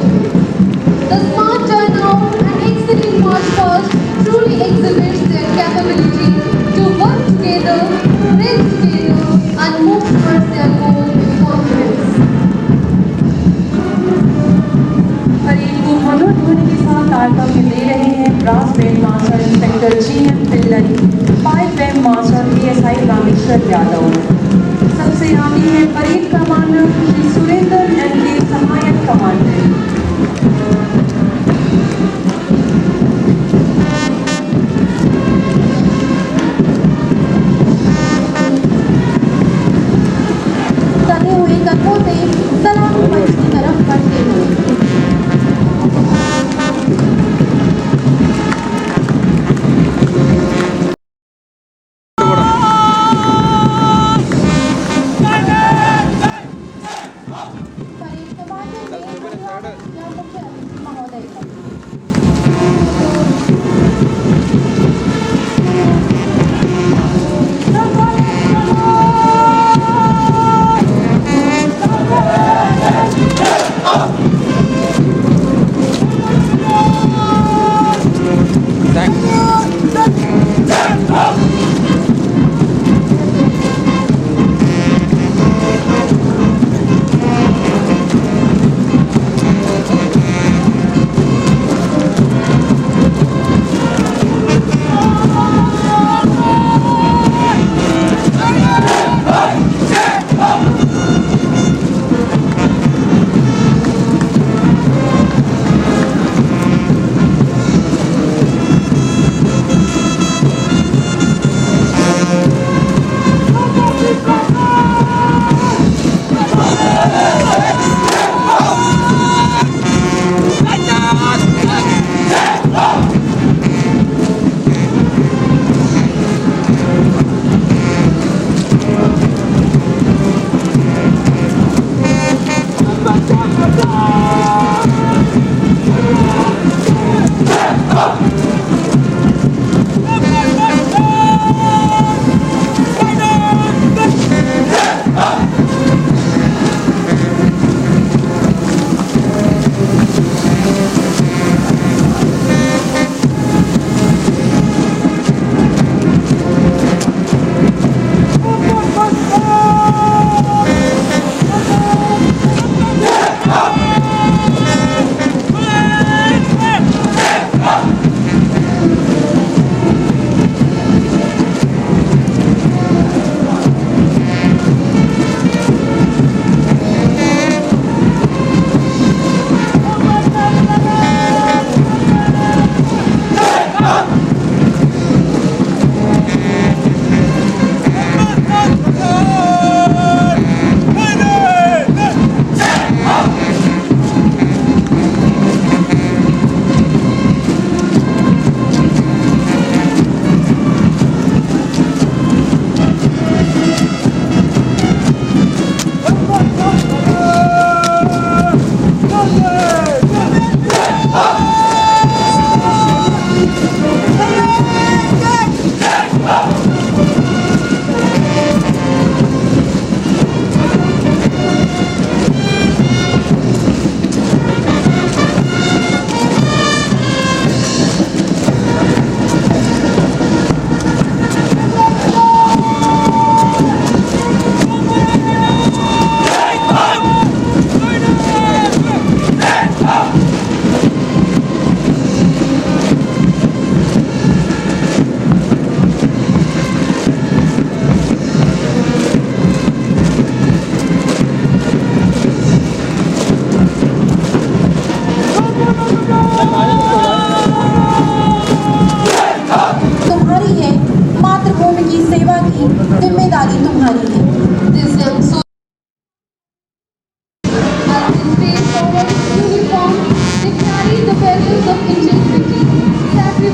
The smart turnout and excellent march past truly exhibits their capability to work together, race together, and move towards their goal with confidence. परेड को मधुर ध्वनि के साथ तारतम्य दे रहे हैं brass band master inspector GM Pillai, pipe band master PSI Rameshwar Yadav. सबसे आगे है parade commander Shri Surendra NK, सहायक कमांडर। सधे हुए कदमों से सलामी मंच की तरफ बढ़ते हुए।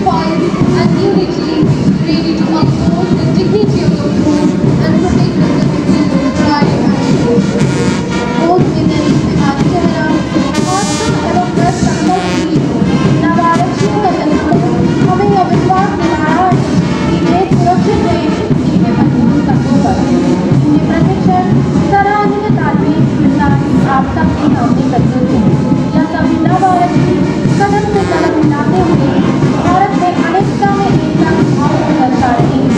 fight and unity, ready to uphold the dignity of the poor and protect the community with pride and devotion. बोध विनय हमारे चेहरा आस्था एवं व्रत संकल्प की नवारक्षियों का जन्म हमें यह विश्वास दिलाया है कि देश सुरक्षित देश इनके मजबूत कंधों पर इनके प्रशिक्षण सराहनीय तालमेल के साथ आप सबके सामने प्रस्तुत हैं। यह सभी नवारक्षी कदम से कदम मिलाते हुए भारत में अनेकता में एकता की भाव को दर्शा रहे हैं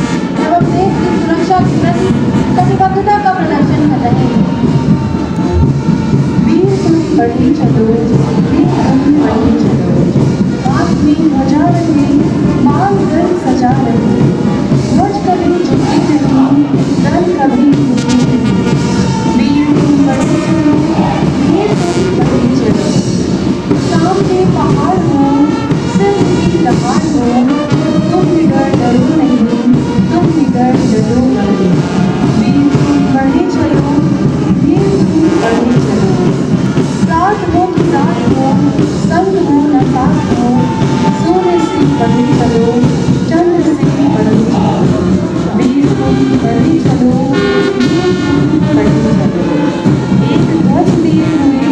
एवं देश की सुरक्षा के प्रति कटिबद्धता का प्रदर्शन कर रहे हैं। वीर तुम बढ़े चलो, वीर तुम बढ़े चलो, हाथ में ध्वजा रहे, मान गर्व सजा रहे, ध्वज कभी झुकती नहीं, दल कभी झुकती नहीं। वीर तुम बढ़े चलो, वीर तुम बढ़े चलो, सामने पहाड़ हो, सिर की दहाड़ हो, तुम निडर डरो नहीं, तुम निडर डरो नहीं। वीर तुम बढ़े चलो, वीर तुम बढ़े चलो, साथ हो कि साथ हो, संग हो न साथ हो, सूर्य से बढ़े चलो, चंद्र से बढ़े चलो। वीर तुम बढ़े चलो, वीर तुम बढ़े चलो, एक ध्वज लिए हुए,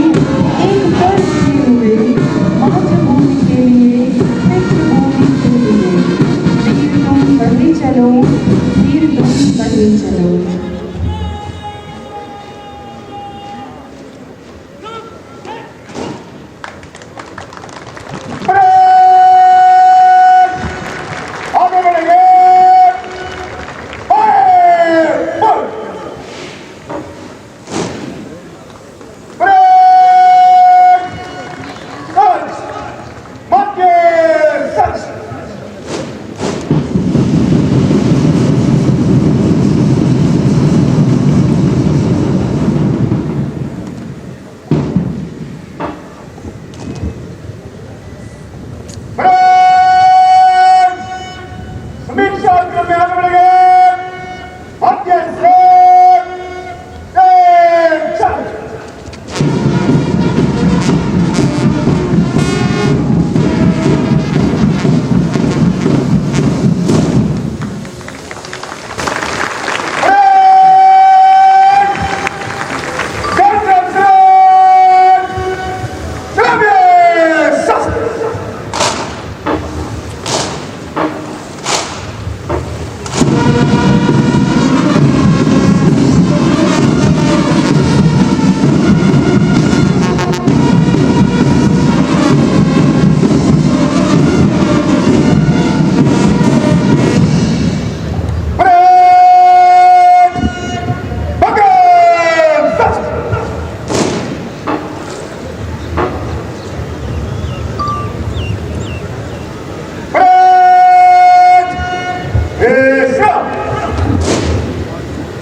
एक कर्ज लिए हुए, मातृभूमि के लिए, पितृभूमि के लिए। वीर तुम बढ़े चलो, वीर तुम बढ़े चलो। आगे बढ़ेंगे। समीक्षा क्रम में आगे बढ़ेंगे। मध्य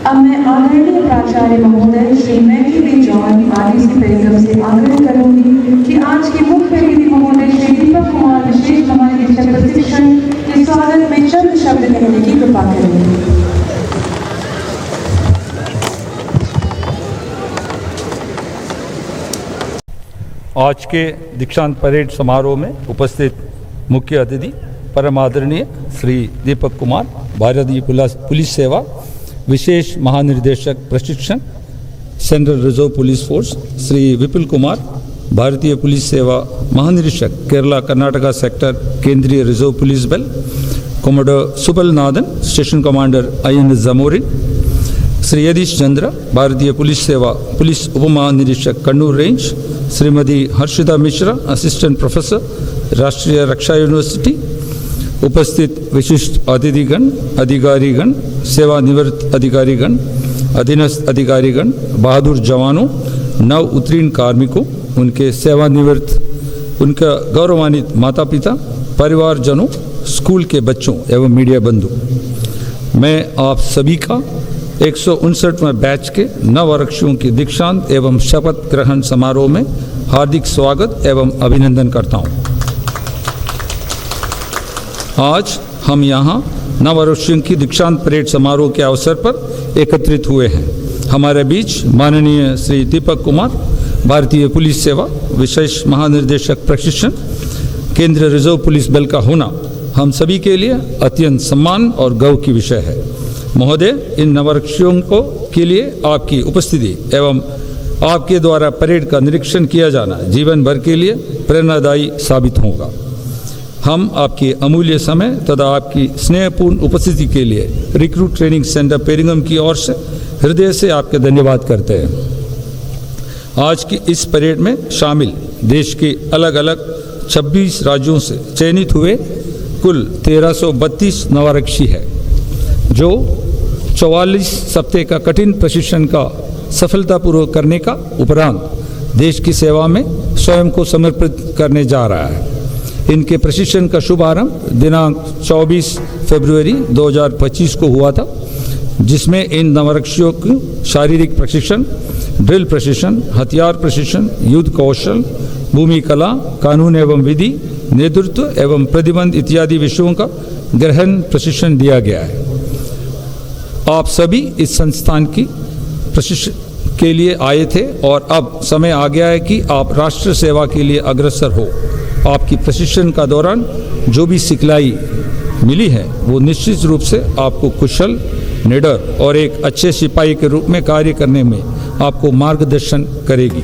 अब मैं आदरणीय प्राचार्य महोदय श्री मैथिली जॉन आरटीसी बेगम से आग्रह करूंगी कि आज के मुख्य अतिथि महोदय श्री दीपक कुमार विशेष महानिदेशक प्रशिक्षण के स्वागत में चंद शब्द कहने की कृपा करें। आज के दीक्षांत परेड समारोह में उपस्थित मुख्य अतिथि परम आदरणीय श्री दीपक कुमार, भारतीय पुलिस सेवा विशेष महानिर्देशक प्रशिक्षण central reserve police force, Shri Vipul Kumar, भारतीय पुलिस सेवा महानिरीक्षक केरला कर्नाटका सेक्टर केंद्रीय रिजर्व पुलिस बल, commander Subal Nadan, station commander INS Zamorin, Shri Yadish Chandra, भारतीय पुलिस सेवा पुलिस उपमहानिरीक्षक Kannur range, Shrimati Harshita Mishra, assistant professor, Rashtriya Raksha university, उपस्थित विशिष्ट अतिथिगण, अधिकारीगण, सेवानिवृत्त अधिकारीगण, अधीनस्थ अधिकारीगण, बहादुर जवानों, नव उत्तीर्ण कार्मिकों, उनके सेवानिवृत्त, उनका गौरवान्वित माता पिता, परिवारजनों, स्कूल के बच्चों एवं मीडिया बंधु, मैं आप सभी का 159वें बैच के नव आरक्षियों के दीक्षांत एवं शपथ ग्रहण समारोह में हार्दिक स्वागत एवं अभिनंदन करता हूँ। आज हम यहाँ नव आरक्षियों की दीक्षांत परेड समारोह के अवसर पर एकत्रित हुए हैं। हमारे बीच माननीय श्री दीपक कुमार, भारतीय पुलिस सेवा विशेष महानिर्देशक प्रशिक्षण केंद्रीय रिजर्व पुलिस बल का होना हम सभी के लिए अत्यंत सम्मान और गर्व की विषय है। महोदय, इन नवरक्षियों को के लिए आपकी उपस्थिति एवं आपके द्वारा परेड का निरीक्षण किया जाना जीवन भर के लिए प्रेरणादायी साबित होगा। हम आपके अमूल्य समय तथा आपकी स्नेहपूर्ण उपस्थिति के लिए रिक्रूट ट्रेनिंग सेंटर पेरिंगम की ओर से हृदय से आपके धन्यवाद करते हैं। आज की इस परेड में शामिल देश के अलग अलग 26 राज्यों से चयनित हुए कुल 1332 नवारक्षी है, जो 44 सप्ताह का कठिन प्रशिक्षण का सफलतापूर्वक करने का उपरांत देश की सेवा में स्वयं को समर्पित करने जा रहा है। इनके प्रशिक्षण का शुभारंभ दिनांक 24 फरवरी 2025 को हुआ था, जिसमें इन नवरक्षियों को शारीरिक प्रशिक्षण, ड्रिल प्रशिक्षण, हथियार प्रशिक्षण, युद्ध कौशल, भूमि कला, कानून एवं विधि, नेतृत्व एवं प्रतिबंध इत्यादि विषयों का गहन प्रशिक्षण दिया गया है। आप सभी इस संस्थान की प्रशिक्षण के लिए आए थे और अब समय आ गया है कि आप राष्ट्र सेवा के लिए अग्रसर हो। आपकी प्रशिक्षण का दौरान जो भी सिखलाई मिली है वो निश्चित रूप से आपको कुशल, निडर और एक अच्छे सिपाही के रूप में कार्य करने में आपको मार्गदर्शन करेगी।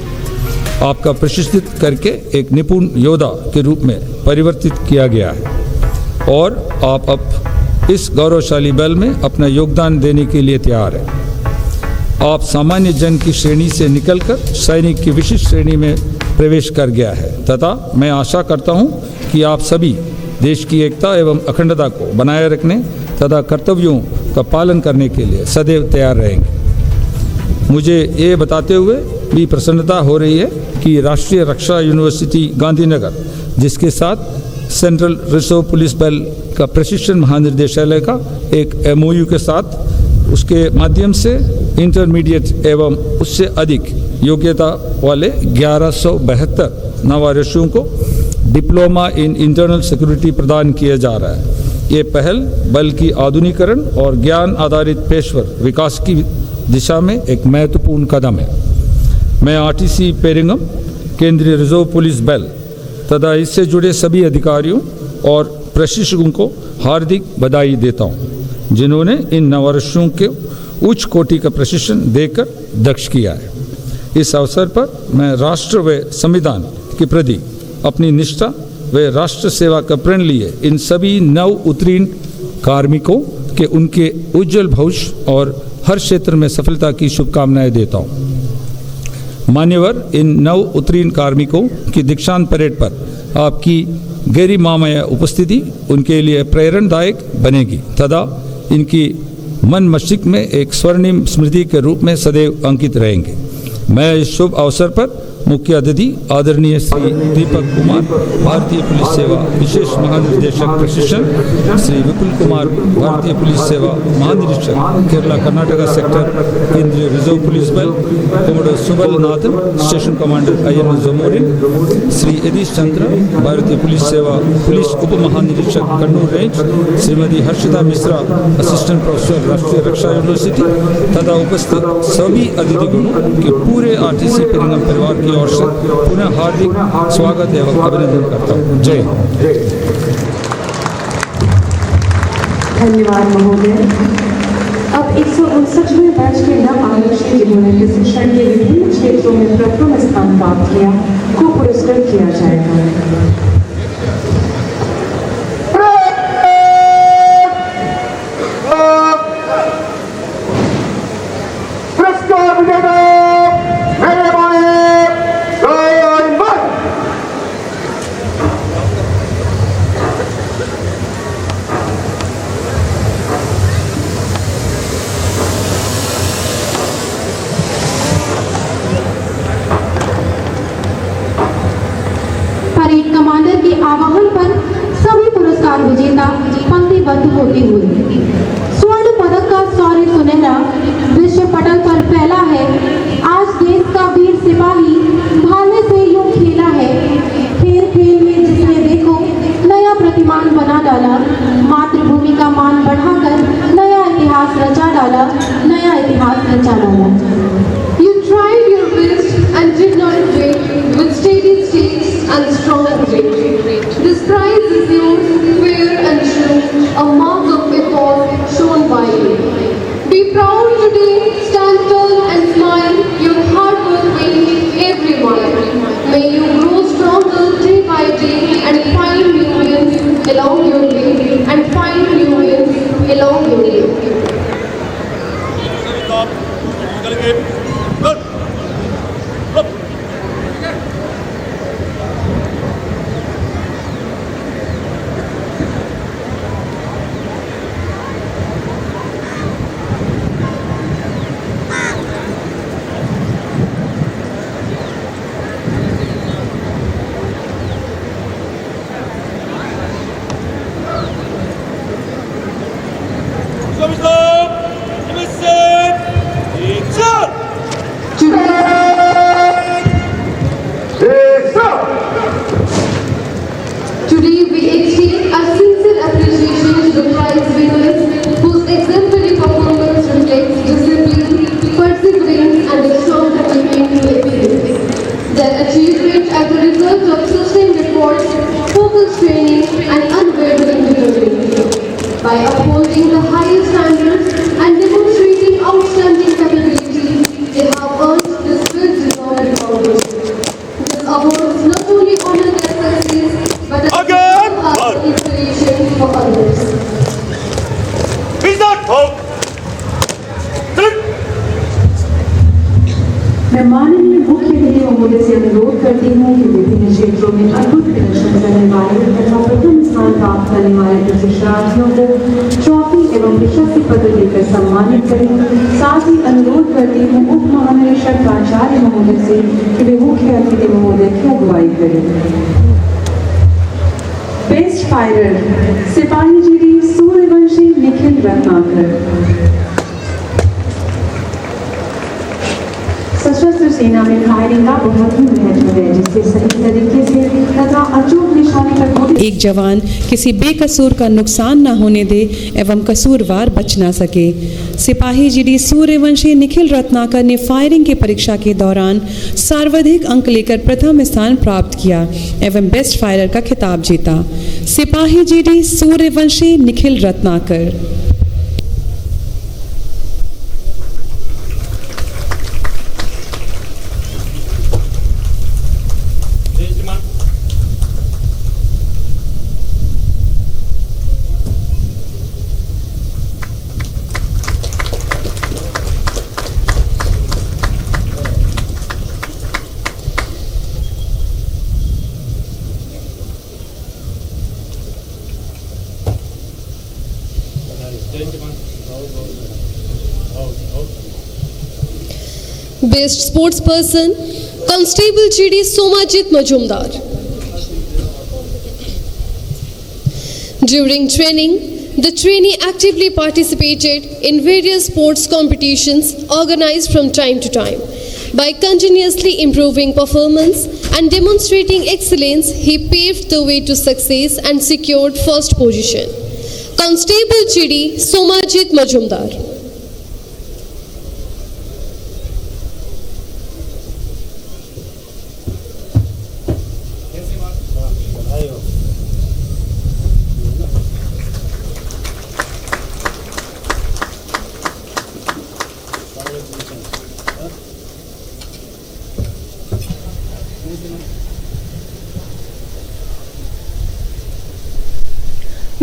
आपका प्रशिक्षित करके एक निपुण योद्धा के रूप में परिवर्तित किया गया है और आप अब इस गौरवशाली बल में अपना योगदान देने के लिए तैयार हैं। आप सामान्य जन की श्रेणी से निकलकर सैनिक की विशिष्ट श्रेणी में प्रवेश कर गया है तथा मैं आशा करता हूं कि आप सभी देश की एकता एवं अखंडता को बनाए रखने तथा कर्तव्यों का पालन करने के लिए सदैव तैयार रहेंगे। मुझे ये बताते हुए भी प्रसन्नता हो रही है कि राष्ट्रीय रक्षा यूनिवर्सिटी गांधीनगर, जिसके साथ सेंट्रल रिजर्व पुलिस बल का प्रशिक्षण महानिदेशालय का एक MOU के साथ उसके माध्यम से इंटरमीडिएट एवं उससे अधिक योग्यता वाले 1172 नवारक्षियों को डिप्लोमा इन इंटरनल सिक्योरिटी प्रदान किया जा रहा है। ये पहल बल की आधुनिकीकरण और ज्ञान आधारित पेशेवर विकास की दिशा में एक महत्वपूर्ण कदम है। मैं RTC पेरिंगम, केंद्रीय रिजर्व पुलिस बल तथा इससे जुड़े सभी अधिकारियों और प्रशिक्षकों को हार्दिक बधाई देता हूँ, जिन्होंने इन नवरक्षियों के उच्च कोटि का प्रशिक्षण देकर दक्ष किया है। इस अवसर पर मैं राष्ट्र व संविधान के प्रति अपनी निष्ठा व राष्ट्र सेवा का प्रण लिए इन सभी नव उत्तीर्ण कार्मिकों के उनके उज्जवल भविष्य और हर क्षेत्र में सफलता की शुभकामनाएं देता हूँ। मान्यवर, इन नव उत्तीर्ण कार्मिकों की दीक्षांत परेड पर आपकी गरिमामय उपस्थिति उनके लिए प्रेरणादायक बनेगी तथा इनकी मन मस्तिष्क में एक स्वर्णिम स्मृति के रूप में सदैव अंकित रहेंगे। मैं इस शुभ अवसर पर मुख्य अतिथि आदरणीय श्री दीपक कुमार, भारतीय पुलिस सेवा विशेष महानिदेशक प्रशिक्षण, श्री विपुल कुमार, भारतीय पुलिस सेवा महानिरीक्षक केरला कर्नाटका सेक्टर, केंद्रीय रिजर्व पुलिस बल, commodore Subal Nathan, station commander INS Zamorin, Shri Yatish Chandra, भारतीय पुलिस सेवा पुलिस उप महानिरीक्षक Kannur range, Shrimati Harshita Mishra, assistant professor Rashtriya Raksha university तथा उपस्थित सभी अतिथिगणों के पूरे RTC पेरिंगम परिवार की ओर से पुनः हार्दिक स्वागत एवं अभिनंदन करता हूँ। जय हिंद। धन्यवाद महोदय। अब 159वें बैच के नव आरक्षी जिन्होंने प्रशिक्षण के विभिन्न क्षेत्रों में प्रथम स्थान प्राप्त किया को पुरस्कृत किया जाएगा। परेड कमांडर के आह्वान पर सभी पुरस्कार विजेता पंक्तिबद्ध होते हुए स्वर्ण पदक का शौर्य सुनहरा विश्व पटल पर फैला है। आज देश का वीर सिपाही भाले से यूं खेला है, खेल खेल में जिसने देखो नया प्रतिमान बना डाला, मातृभूमि का मान बढ़ाकर नया इतिहास रचा डाला, नया इतिहास रचा डाला। You tried your best and did not quit with steady stakes and strong grit. This prize is yours, fair and हमारे प्रशिक्षणार्थियों को ट्रॉफी एवं प्रशस्ति पत्र देकर सम्मानित करें। साथ ही अनुरोध करती हूँ उप महानिरीक्षक प्राचार्य महोदय से कि वे मुख्य अतिथि महोदय की अगुवाई करें। बेस्ट फायरर सिपाही जीडी सूर्यवंशी निखिल रत्नाकर। सशस्त्र सेना में फायरिंग का बहुत ही महत्व है, जिससे सही तरीके से तथा अचूक निशाने पर गोली एक जवान किसी बेकसूर का नुकसान न होने दे एवं कसूरवार बच ना सके। सिपाही जीडी सूर्यवंशी निखिल रत्नाकर ने फायरिंग की परीक्षा के दौरान सर्वाधिक अंक लेकर प्रथम स्थान प्राप्त किया एवं बेस्ट फायरर का खिताब जीता। सिपाही GD Suryavanshi Nikhil Ratnakar. Best sports person, Constable GD Somajit Majumdar. During training, the trainee actively participated in various sports competitions organized from time to time. By continuously improving performance and demonstrating excellence, he paved the way to success and secured first position. Constable GD Somajit Majumdar.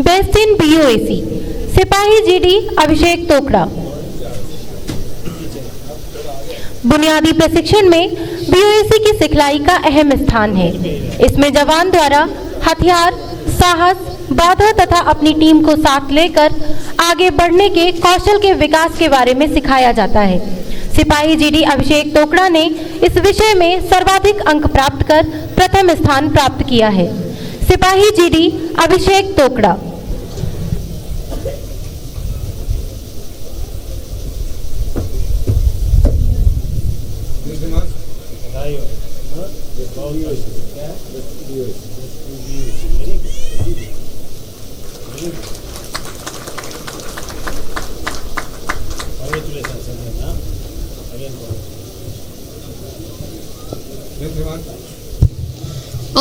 Best in BOAC सिपाही GD अभिषेक तोकड़ा। बुनियादी प्रशिक्षण में BOAC की सिखलाई का अहम स्थान है। इसमें जवान द्वारा हथियार, साहस, बाधा तथा अपनी टीम को साथ लेकर आगे बढ़ने के कौशल के विकास के बारे में सिखाया जाता है। सिपाही जीडी अभिषेक तोकड़ा ने इस विषय में सर्वाधिक अंक प्राप्त कर प्रथम स्थान प्राप्त किया है। सिपाही GD Abhishek तोकड़ा।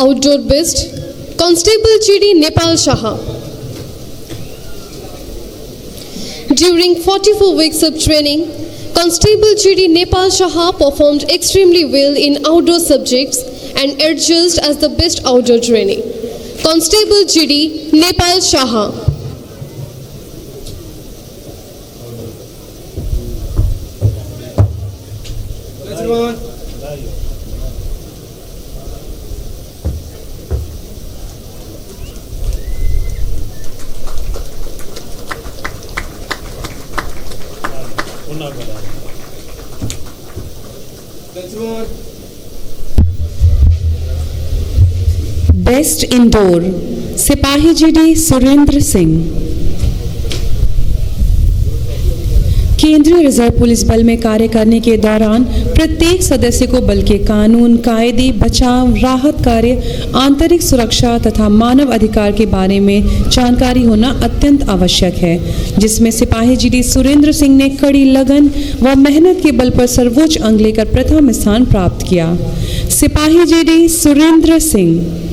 Outdoor best, Constable GD Nepal Shaha. During 44 weeks of training, Constable GD Nepal Shaha performed extremely well in outdoor subjects and adjudged as the best outdoor trainee. Constable GD Nepal Shaha. Best indoor सिपाही GD Surendra Singh. केंद्रीय reserve police बल में कार्य करने के दौरान प्रत्येक सदस्य को बल के कानून, कायदे, बचाव, राहत कार्य, आंतरिक सुरक्षा तथा मानव अधिकार के बारे में जानकारी होना अत्यंत आवश्यक है, जिसमें सिपाही जीडी सुरेंद्र सिंह ने कड़ी लगन व मेहनत के बल पर सर्वोच्च अंक लेकर प्रथम स्थान प्राप्त किया। सिपाही GD Surendra Singh.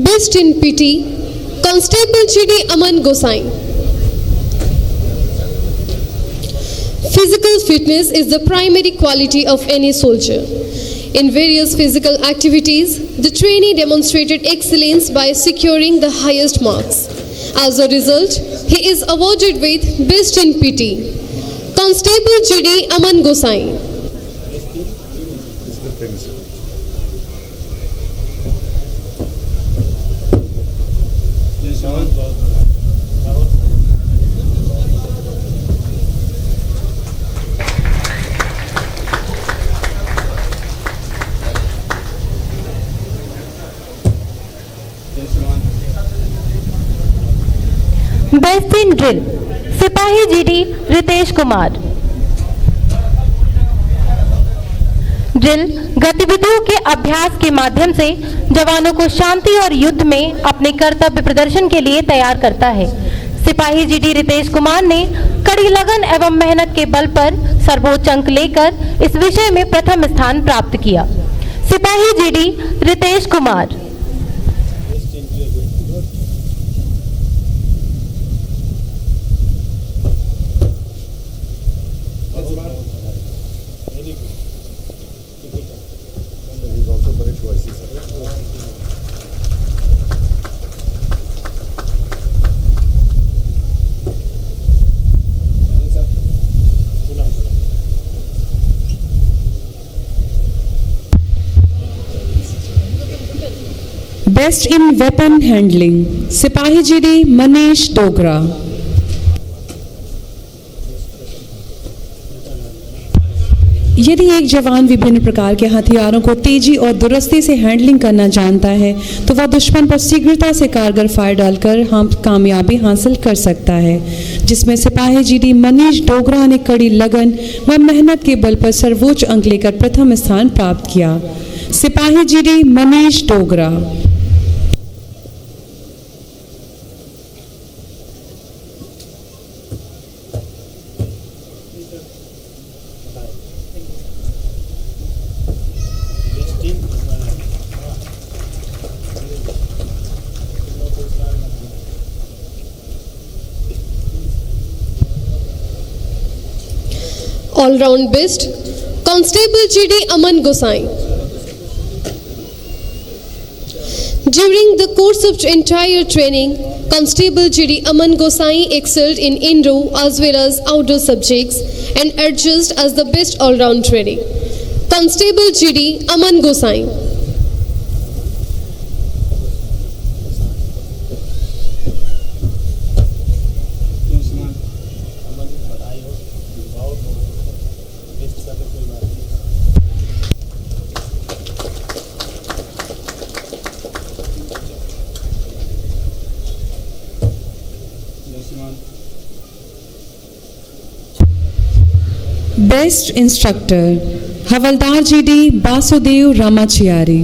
Best in PT, Constable GD Aman Gosain. Physical fitness is the primary quality of any soldier. In various physical activities, the trainee demonstrated excellence by securing the highest marks. As a result, he is awarded with Best in PT. Constable GD Aman Gosai. Best in drill सिपाही GD Ritesh Kumar. Drill गतिविधियों के अभ्यास के माध्यम से जवानों को शांति और युद्ध में अपने कर्तव्य प्रदर्शन के लिए तैयार करता है। सिपाही जीडी रितेश कुमार ने कड़ी लगन एवं मेहनत के बल पर सर्वोच्च अंक लेकर इस विषय में प्रथम स्थान प्राप्त किया। सिपाही GD Ritesh Kumar. Best in weapon handling सिपाही जीडी मनीष डोगरा। यदि एक जवान विभिन्न प्रकार के हथियारों को तेजी और दुरुस्ती से हैंडलिंग करना जानता है तो वह दुश्मन पर शीघ्रता से कारगर फायर डालकर हम कामयाबी हासिल कर सकता है, जिसमें सिपाही जीडी मनीष डोगरा ने कड़ी लगन व मेहनत के बल पर सर्वोच्च अंक लेकर प्रथम स्थान प्राप्त किया। सिपाही GD Manish Dogra. All-round best, Constable GD Aman Gosai. During the course of entire training, Constable GD Aman Gosai excelled in indoor as well as outdoor subjects and adjudged as the best all-round training. Constable GD Aman Gosai. Best instructor हवलदार GD Basudev Ramachiyari.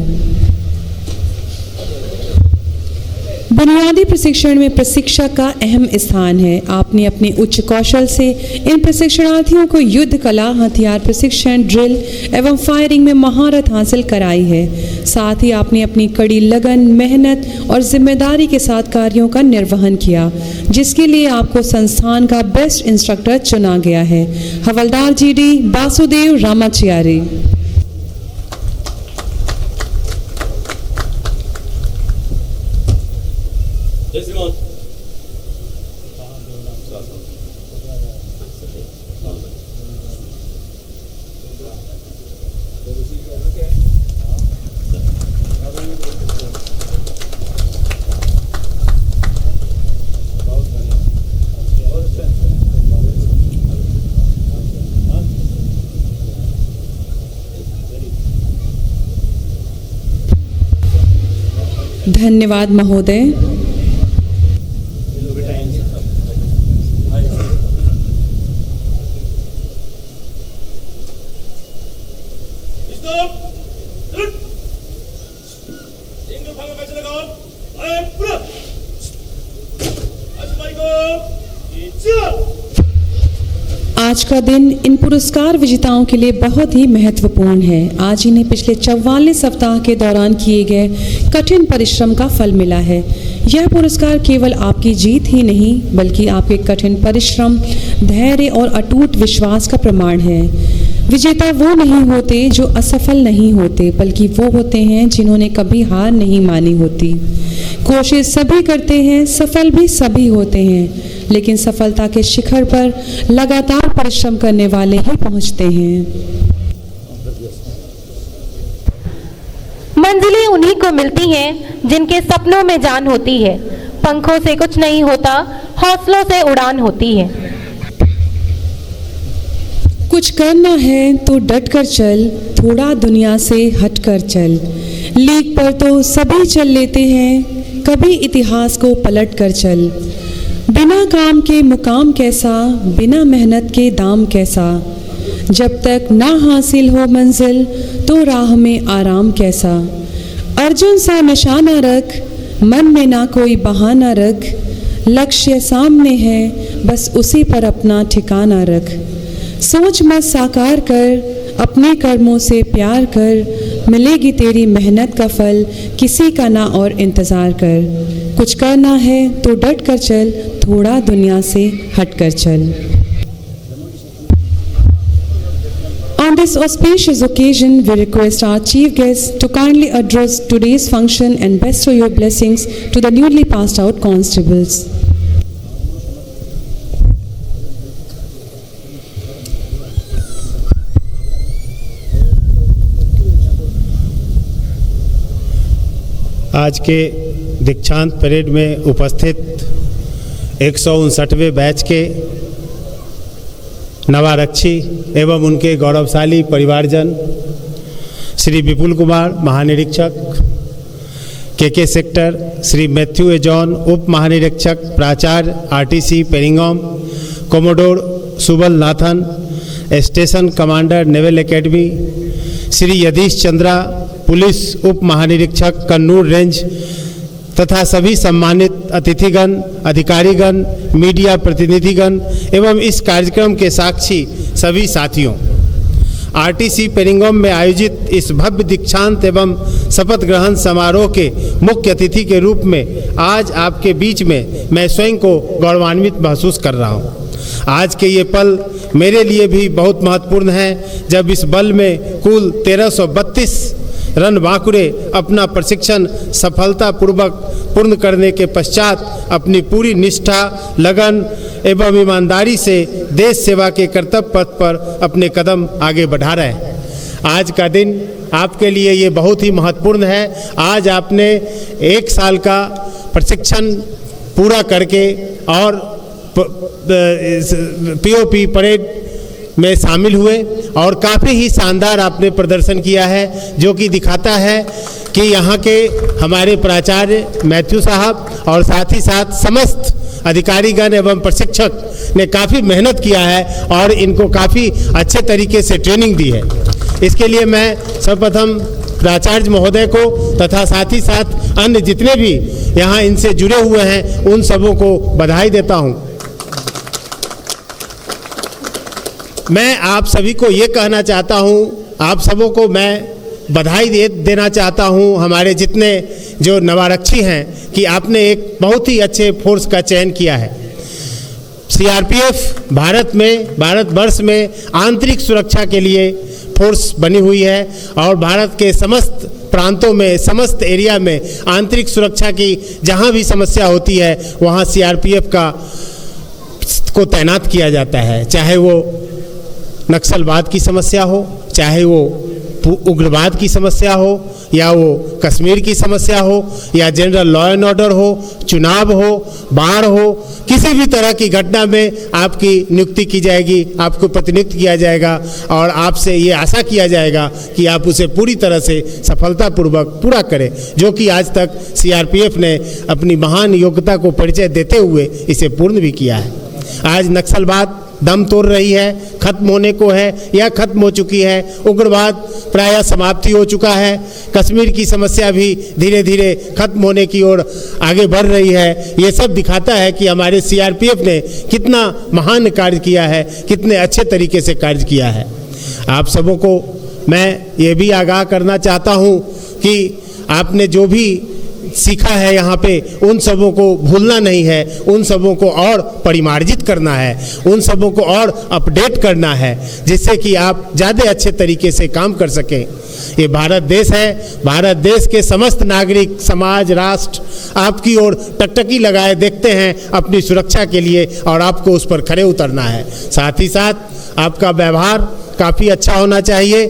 बुनियादी प्रशिक्षण में प्रशिक्षक का अहम स्थान है। आपने अपने उच्च कौशल से इन प्रशिक्षणार्थियों को युद्ध कला, हथियार प्रशिक्षण, ड्रिल एवं फायरिंग में महारत हासिल कराई है। साथ ही आपने अपनी कड़ी लगन, मेहनत और जिम्मेदारी के साथ कार्यों का निर्वहन किया, जिसके लिए आपको संस्थान का बेस्ट इंस्ट्रक्टर चुना गया है। हवलदार जीडी बासुदेव रामाचियारी। धन्यवाद महोदय। आज का दिन इन पुरस्कार विजेताओं के लिए बहुत ही महत्वपूर्ण है। आज इन्हें पिछले 44 सप्ताह के दौरान किए गए कठिन परिश्रम का फल मिला है। यह पुरस्कार केवल आपकी जीत ही नहीं बल्कि आपके कठिन परिश्रम, धैर्य और अटूट विश्वास का प्रमाण है। विजेता वो नहीं होते जो असफल नहीं होते, बल्कि वो होते हैं जिन्होंने कभी हार नहीं मानी होती। कोशिश सभी करते हैं, सफल भी सभी होते हैं, लेकिन सफलता के शिखर पर लगातार परिश्रम करने वाले ही पहुंचते हैं। मंजिलें उन्हीं को मिलती हैं जिनके सपनों में जान होती है। पंखों से कुछ नहीं होता, हौसलों से उड़ान होती है। कुछ करना है तो डट कर चल, थोड़ा दुनिया से हट कर चल। लीक पर तो सभी चल लेते हैं, कभी इतिहास को पलट कर चल। बिना काम के मुकाम कैसा, बिना मेहनत के दाम कैसा। जब तक ना हासिल हो मंजिल तो राह में आराम कैसा। अर्जुन सा निशाना रख, मन में ना कोई बहाना रख। लक्ष्य सामने है, बस उसी पर अपना ठिकाना रख। सोच मत साकार कर, अपने कर्मों से प्यार कर। मिलेगी तेरी मेहनत का फल, किसी का ना और इंतज़ार कर। कुछ करना है तो डट कर चल, थोड़ा दुनिया से हट कर चल। On this auspicious occasion, we request our chief guest to kindly address today's function and bestow your blessings to the newly passed out constables. आज के दीक्षांत परेड में उपस्थित 159वें बैच के नवारक्षी एवं उनके गौरवशाली परिवारजन, श्री विपुल कुमार महानिरीक्षक के sector, Shri Matthew A John उप महानिरीक्षक प्राचार्य RTC Peringom, commodore Subal Nathan station commander naval academy, Shri Yadish Chandra police उप महानिरीक्षक कन्नूर रेंज तथा सभी सम्मानित अतिथिगण, अधिकारीगण, मीडिया प्रतिनिधिगण एवं इस कार्यक्रम के साक्षी सभी साथियों। आरटीसी पेरिंगम में आयोजित इस भव्य दीक्षांत एवं शपथ ग्रहण समारोह के मुख्य अतिथि के रूप में आज आपके बीच में मैं स्वयं को गौरवान्वित महसूस कर रहा हूँ। आज के ये पल मेरे लिए भी बहुत महत्वपूर्ण है, जब इस बल में कुल 1332 रन बांकुरे अपना प्रशिक्षण सफलतापूर्वक पूर्ण करने के पश्चात अपनी पूरी निष्ठा, लगन एवं ईमानदारी से देश सेवा के कर्तव्य पथ पर अपने कदम आगे बढ़ा रहे हैं। आज का दिन आपके लिए ये बहुत ही महत्वपूर्ण है। आज आपने 1 साल का प्रशिक्षण पूरा करके और पीओपी परेड में शामिल हुए और काफ़ी ही शानदार आपने प्रदर्शन किया है, जो कि दिखाता है कि यहाँ के हमारे प्राचार्य मैथ्यू साहब और साथ ही साथ समस्त अधिकारीगण एवं प्रशिक्षक ने काफ़ी मेहनत किया है और इनको काफ़ी अच्छे तरीके से ट्रेनिंग दी है। इसके लिए मैं सर्वप्रथम प्राचार्य महोदय को तथा साथ ही साथ अन्य जितने भी यहाँ इनसे जुड़े हुए हैं उन सबों को बधाई देता हूँ। मैं आप सभी को ये कहना चाहता हूँ, आप सबों को मैं बधाई देना चाहता हूँ, हमारे जितने जो नवारक्षी हैं, कि आपने एक बहुत ही अच्छे फोर्स का चयन किया है। सीआरपीएफ भारतवर्ष में आंतरिक सुरक्षा के लिए फोर्स बनी हुई है और भारत के समस्त प्रांतों में, समस्त एरिया में आंतरिक सुरक्षा की जहाँ भी समस्या होती है वहाँ सीआरपीएफ को तैनात किया जाता है। चाहे वो नक्सलवाद की समस्या हो, चाहे वो उग्रवाद की समस्या हो, या वो कश्मीर की समस्या हो, या जनरल लॉ एंड ऑर्डर हो, चुनाव हो, बाढ़ हो, किसी भी तरह की घटना में आपकी नियुक्ति की जाएगी, आपको प्रतिनियुक्त किया जाएगा और आपसे ये आशा किया जाएगा कि आप उसे पूरी तरह से सफलतापूर्वक पूरा करें, जो कि आज तक सीआरपीएफ ने अपनी महान योग्यता को परिचय देते हुए इसे पूर्ण भी किया है। आज नक्सलवाद दम तोड़ रही है, खत्म होने को है या खत्म हो चुकी है। उग्रवाद प्रायः समाप्ति हो चुका है। कश्मीर की समस्या भी धीरे धीरे खत्म होने की ओर आगे बढ़ रही है। ये सब दिखाता है कि हमारे सीआरपीएफ ने कितना महान कार्य किया है, कितने अच्छे तरीके से कार्य किया है। आप सबों को मैं ये भी आगाह करना चाहता हूँ कि आपने जो भी सीखा है यहाँ पे, उन सबों को भूलना नहीं है, उन सबों को और परिमार्जित करना है, उन सबों को और अपडेट करना है, जिससे कि आप ज़्यादा अच्छे तरीके से काम कर सकें। ये भारत देश है, भारत देश के समस्त नागरिक, समाज, राष्ट्र आपकी ओर टकटकी लगाए देखते हैं अपनी सुरक्षा के लिए, और आपको उस पर खरे उतरना है। साथ ही साथ आपका व्यवहार काफ़ी अच्छा होना चाहिए।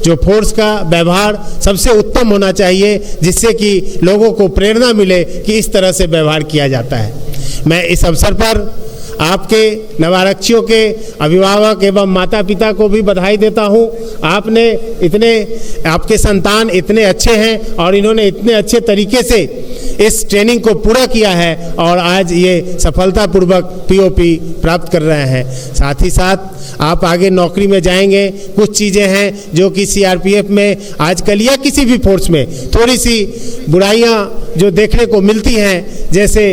जो फोर्स का व्यवहार सबसे उत्तम होना चाहिए, जिससे कि लोगों को प्रेरणा मिले कि इस तरह से व्यवहार किया जाता है। मैं इस अवसर पर आपके नवारक्षियों के अभिभावक एवं माता पिता को भी बधाई देता हूं। आपके संतान इतने अच्छे हैं और इन्होंने इतने अच्छे तरीके से इस ट्रेनिंग को पूरा किया है और आज ये सफलतापूर्वक पीओपी प्राप्त कर रहे हैं। साथ ही साथ आप आगे नौकरी में जाएंगे। कुछ चीज़ें हैं जो कि सीआरपीएफ में आजकल या किसी भी फोर्स में थोड़ी सी बुराइयां जो देखने को मिलती हैं, जैसे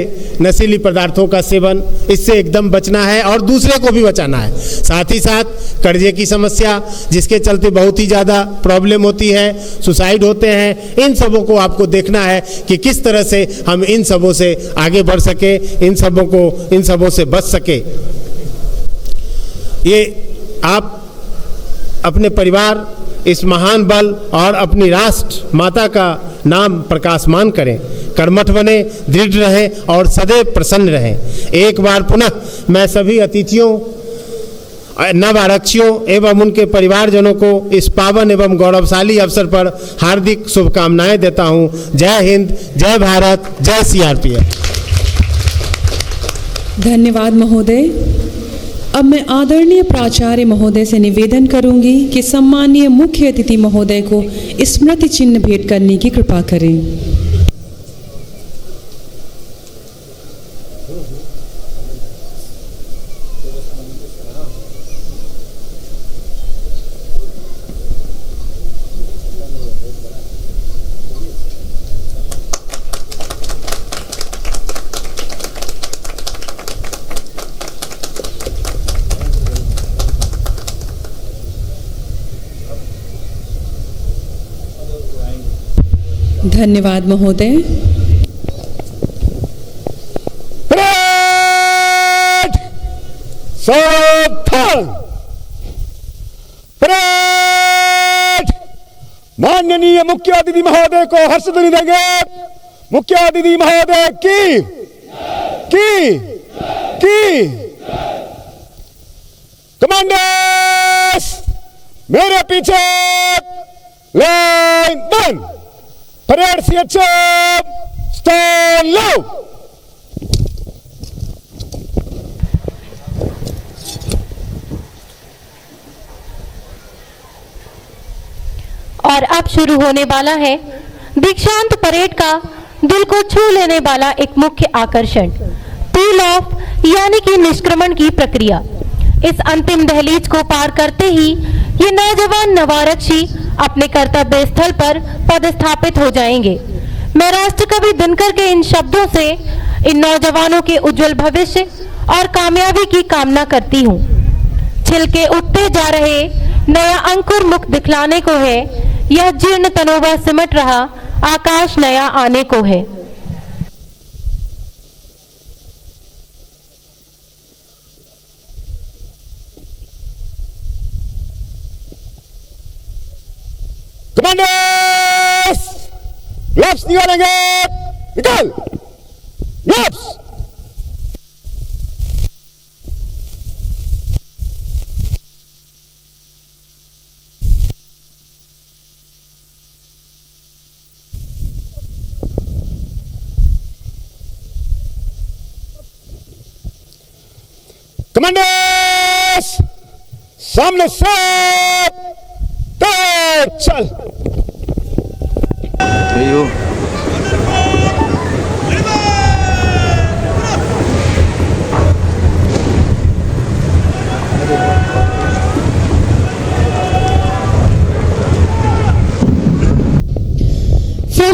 नशीली पदार्थों का सेवन, इससे एकदम बचना है और दूसरे को भी बचाना है। साथ ही साथ कर्जे की समस्या, जिसके चलते बहुत ही ज़्यादा प्रॉब्लम होती है, सुसाइड होते हैं, इन सबों को आपको देखना है कि किस तरह से हम इन सबों से आगे बढ़ सके, इन सबों से बच सके। ये आप अपने परिवार, इस महान बल और अपनी राष्ट्र माता का नाम प्रकाशमान करें, कर्मठ बने, दृढ़ रहें और सदैव प्रसन्न रहें। एक बार पुनः मैं सभी अतिथियों, नव आरक्षियों एवं उनके परिवारजनों को इस पावन एवं गौरवशाली अवसर पर हार्दिक शुभकामनाएं देता हूं। जय हिंद, जय भारत, जय सीआरपीएफ। धन्यवाद महोदय। अब मैं आदरणीय प्राचार्य महोदय से निवेदन करूंगी कि सम्माननीय मुख्य अतिथि महोदय को स्मृति चिन्ह भेंट करने की कृपा करें। धन्यवाद महोदय। परेड सावधान। परेड। माननीय मुख्य अतिथि महोदय को हर्षध्वनि देंगे। मुख्य अतिथि महोदय की कमांडर्स मेरे पीछे लाइन बंद। परेड सीएचओ स्टैंड लो। और अब शुरू होने वाला है दीक्षांत परेड का दिल को छू लेने वाला एक मुख्य आकर्षण, पुल ऑफ यानी कि निष्क्रमण की प्रक्रिया। इस अंतिम दहलीज को पार करते ही ये नौजवान नवारक्षी अपने कर्तव्य स्थल पर पदस्थापित हो जाएंगे। मैं राष्ट्रकवि दिनकर के इन शब्दों से इन नौजवानों के उज्जवल भविष्य और कामयाबी की कामना करती हूँ। छिलके उठते जा रहे नया अंकुर मुख दिखलाने को है, यह जीर्ण तनोवा सिमट रहा आकाश नया आने को है। कमांडर्स ग्लव्स निकालेंगे। निकाल ग्लव्स। कमांडर्स सामने से चल।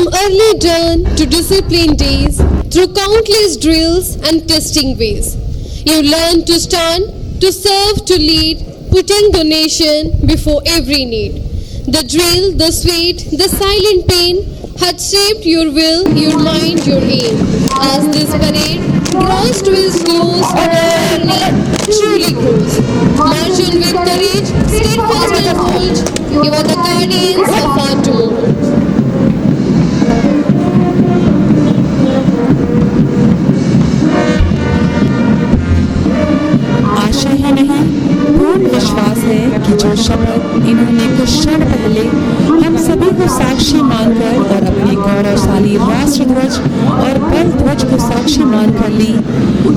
From early dawn to disciplined days, through countless drills and testing ways, you learn to stand, to serve, to lead, putting donation before every need. The drill, the sweat, the silent pain had shaped your will, your mind, your aim. As this parade grows to its close and your journey truly grows. March on with courage, steadfast and bold. You are the guardians of our tomorrow. आशा ही नहीं, पूर्ण विश्वास है कि जो शपथ इन्होंने कुछ क्षण पहले हम सभी को साक्षी मानकर और अपने गौरवशाली राष्ट्र ध्वज और बल ध्वज को साक्षी मानकर ली,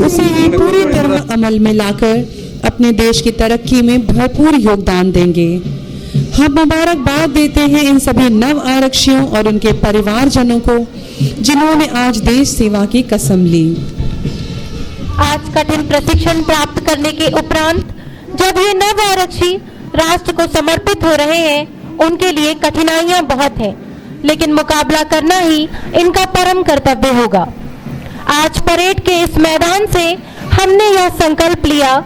उसे ये पूरी तरह अमल में लाकर अपने देश की तरक्की में भरपूर योगदान देंगे। हम मुबारकबाद देते हैं इन सभी नव आरक्षियों और उनके परिवारजनों को जिन्होंने आज देश सेवा की कसम ली। आज कठिन प्रशिक्षण प्राप्त करने के उपरांत जब ये नव आरक्षी राष्ट्र को समर्पित हो रहे हैं, उनके लिए कठिनाइयां बहुत हैं, लेकिन मुकाबला करना ही इनका परम कर्तव्य होगा। आज परेड के इस मैदान से हमने यह संकल्प लिया,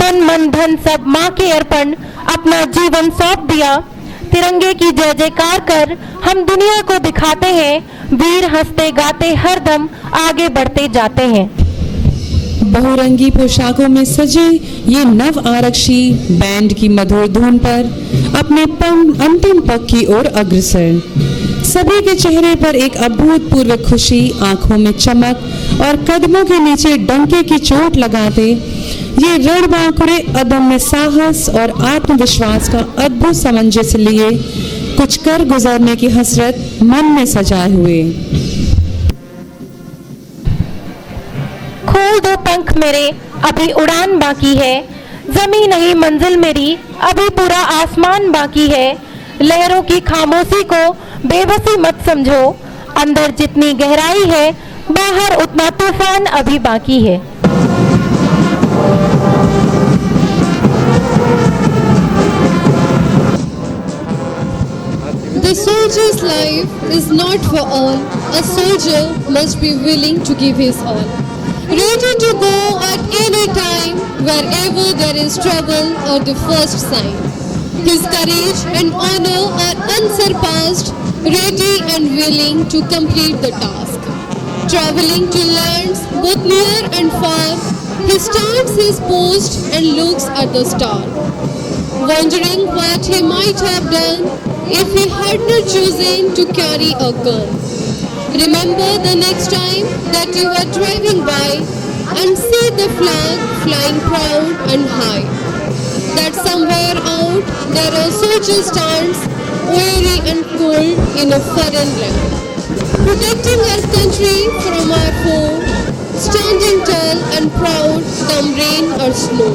तन मन धन सब माँ के अर्पण, अपना जीवन सौंप दिया। तिरंगे की जय जयकार कर हम दुनिया को दिखाते हैं, वीर हंसते गाते हर दम आगे बढ़ते जाते हैं। बहुरंगी पोशाकों में सजे ये नव आरक्षी बैंड की मधुर धुन पर अपने अंतिम पग की ओर अग्रसर। सभी के चेहरे पर एक अभूतपूर्व खुशी, आंखों में चमक और कदमों के नीचे डंके की चोट लगाते ये रणबांकुरे अदम्य साहस और आत्मविश्वास का अद्भुत सामंजस्य लिए कुछ कर गुजरने की हसरत मन में सजाए हुए। खोल दो पंख मेरे, अभी उड़ान बाकी है, जमी नहीं मंजिल मेरी, अभी पूरा आसमान बाकी है। लहरों की खामोशी को बेबसी मत समझो, अंदर जितनी गहराई है बाहर उतना तूफान अभी बाकी है। The soldier's life is not for all. A soldier must be willing to give his all. Ready to go at any time, wherever there is trouble or the first sign. His courage and honor are unsurpassed, ready and willing to complete the task. Traveling to lands both near and far, he starts his post and looks at the star. Wondering what he might have done if he had not chosen to carry a gun. Remember the next time that you are driving by and see the flag flying proud and high. That somewhere out there a soldier stands weary and cold in a foreign land, protecting our country from our foe, standing tall and proud come rain or snow.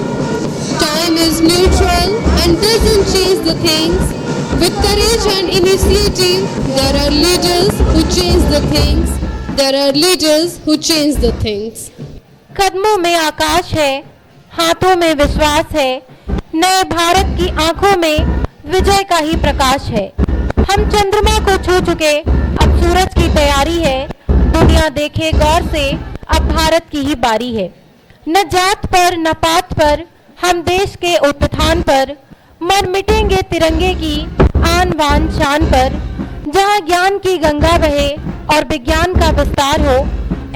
Time is neutral and doesn't change the things. With courage and initiative, there are leaders who change the things. There are leaders who change the things. कदमों में आकाश है, हाथों में विश्वास है, नए भारत की आंखों में विजय का ही प्रकाश है। हम चंद्रमा को छू चुके, अब सूरज की तैयारी है। दुनिया देखे गौर से, अब भारत की ही बारी है। न जात पर न पात पर, हम देश के उत्थान पर, मर मिटेंगे तिरंगे की आन बान शान पर। जहाँ ज्ञान की गंगा बहे और विज्ञान का विस्तार हो,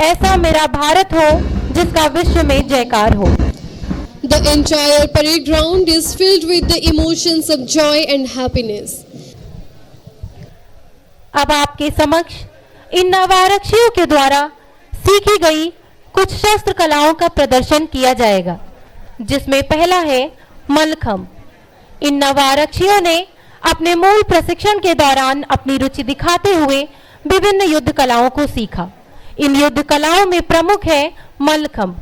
ऐसा मेरा भारत हो जिसका विश्व में जयकार हो। The entire parade ground is filled with the emotions of joy and happiness. अब आपके समक्ष इन नवारक्षियों के द्वारा सीखी गई कुछ शस्त्र कलाओं का प्रदर्शन किया जाएगा, जिसमें पहला है मल्लखंब। इन नवारक्षियों ने अपने मूल प्रशिक्षण के दौरान अपनी रुचि दिखाते हुए विभिन्न युद्ध कलाओं को सीखा। इन युद्ध कलाओं में प्रमुख है मल्लखंब,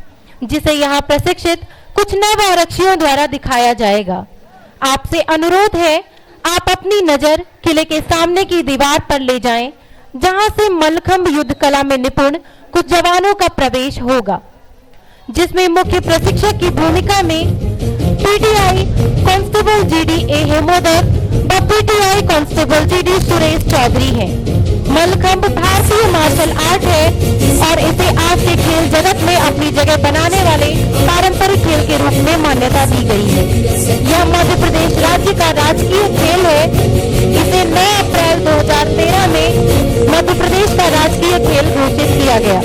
जिसे यहाँ प्रशिक्षित कुछ नव आरक्षियों द्वारा दिखाया जाएगा। आपसे अनुरोध है, आप अपनी नजर किले के सामने की दीवार पर ले जाएं, जहां से मल्लखंब युद्ध कला में निपुण कुछ जवानों का प्रवेश होगा, जिसमें मुख्य प्रशिक्षक की भूमिका में PTI constable GD A Hemodar व PTI constable GD Suresh Chaudhary हैं। मल्लखंब भारतीय मार्शल आर्ट है और इसे आज के खेल जगत में अपनी जगह बनाने वाले पारंपरिक खेल के रूप में मान्यता दी गई है। यह मध्य प्रदेश राज्य का राजकीय खेल है। इसे 9 अप्रैल 2013 में मध्य प्रदेश का राजकीय खेल घोषित किया गया।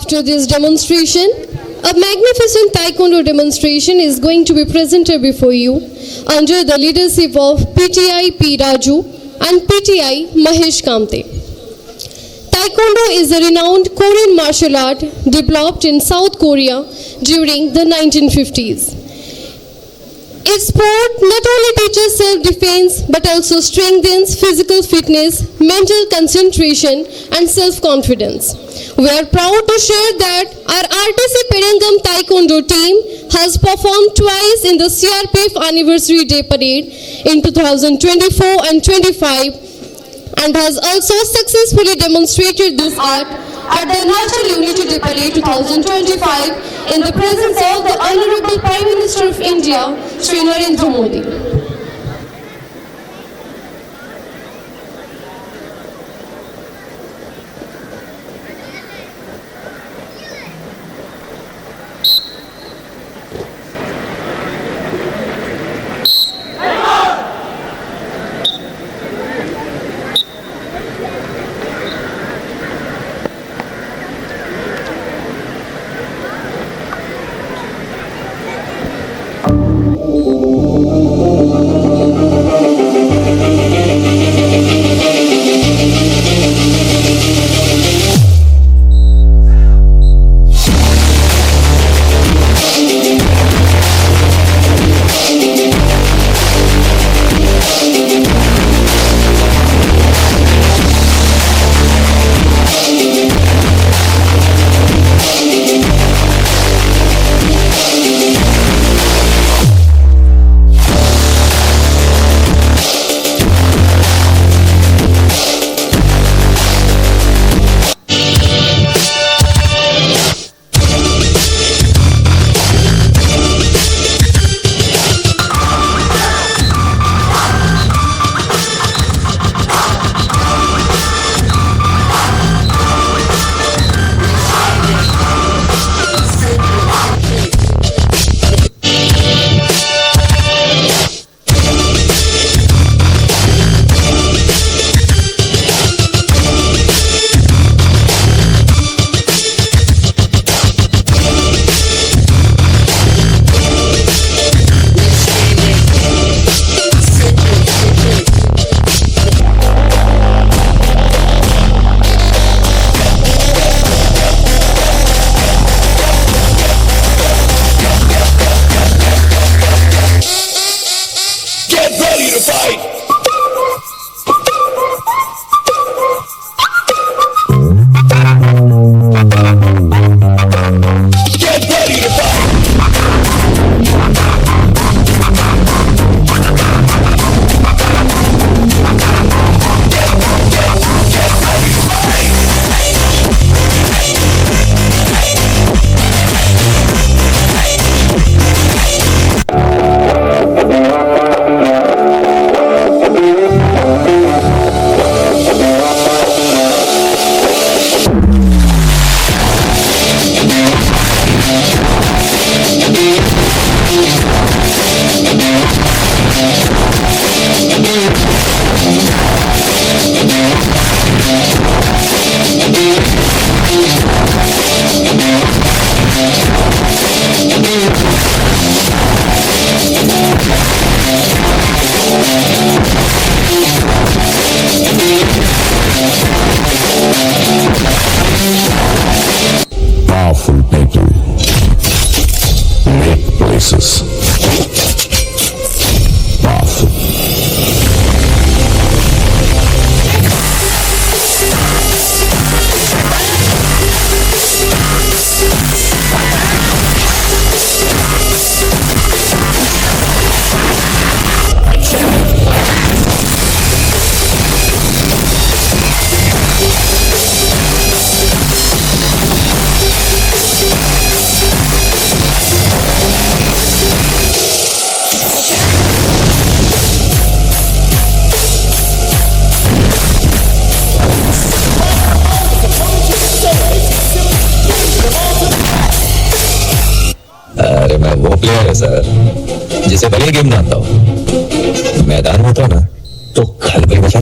After this demonstration, a magnificent taekwondo demonstration is going to be presented before you under the leadership of PTI P. Raju and PTI Mahesh Kamte. Taekwondo is a renowned Korean martial art developed in South Korea during the 1950s. Its sport not only teaches self-defense but also strengthens physical fitness, mental concentration and self-confidence. We are proud to share that our RTC Perangam Taekwondo team has performed twice in the CRPF Anniversary Day Parade in 2024 and 25 and has also successfully demonstrated this art at the Arunachal Unity Day Parade 2025 in the presence of the Honorable Prime Minister of India, Shri Narendra Modi. powerful people make places powerful. अरे मैं वो player है sir जिसे भले game जानता हूँ, मैदान में तो ना तो खलबली मचा।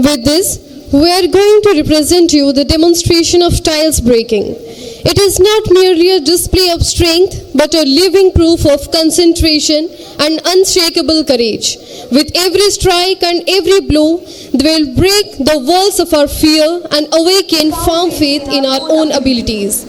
With this, we are going to represent you the demonstration of tiles breaking. It is not merely a display of strength, but a living proof of concentration and unshakable courage. With every strike and every blow, they will break the walls of our fear and awaken firm faith in our own abilities.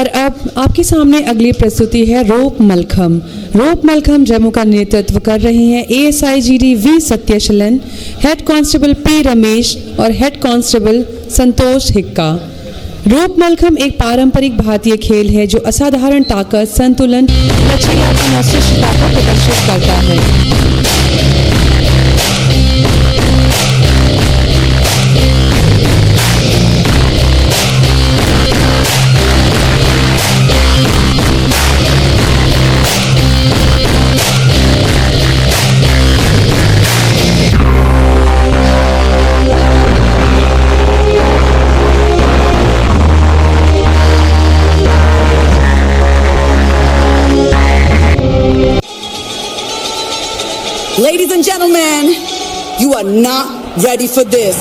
और अब आपके सामने अगली प्रस्तुति है रोप मलखम। रोप मलखम जम्मू का नेतृत्व कर रही हैं ASIGD V Sathyaseelan, head constable P Ramesh और head constable Santosh Hikka. Rope mallakhamb एक पारंपरिक भारतीय खेल है जो असाधारण ताकत, संतुलन, लचीलापन और शिष्टता को प्रदर्शित करता है। Ladies and gentlemen, you are not ready for this.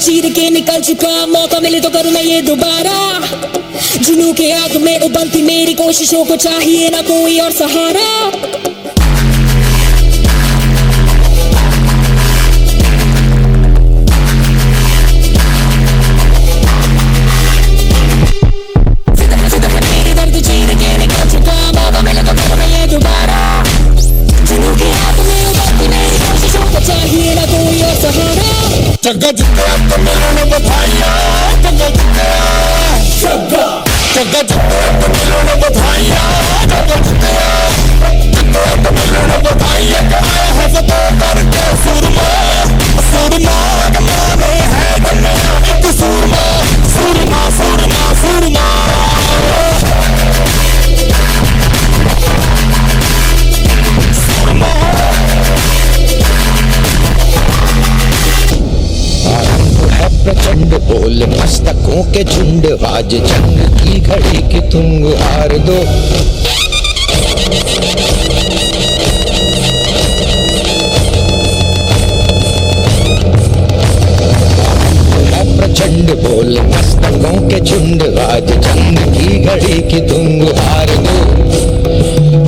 चीर के निकल चुका, मौका मिले तो करूँ मैं ये दोबारा। जुनून के आग में उबलती मेरी कोशिशों को चाहिए ना कोई और सहारा। जग्गा जितने तो मिलने बधाइयाँ, जग्गा जितने जग्गा जग्गा जितने तो मिलने बधाइयाँ, जग्गा जितने तो मिलने बधाइयाँ। आया है फतेह करके सूरमा सूरमा कमाने है दुनिया एक सूरमा सूरमा सूरमा सूरमा। प्रचंड बोल मस्तकों के झुंड, आज जंग की घड़ी की तुम हार दो। प्रचंड बोल मस्तकों के झुंड, आज जंग की घड़ी की तुम गुहार दो।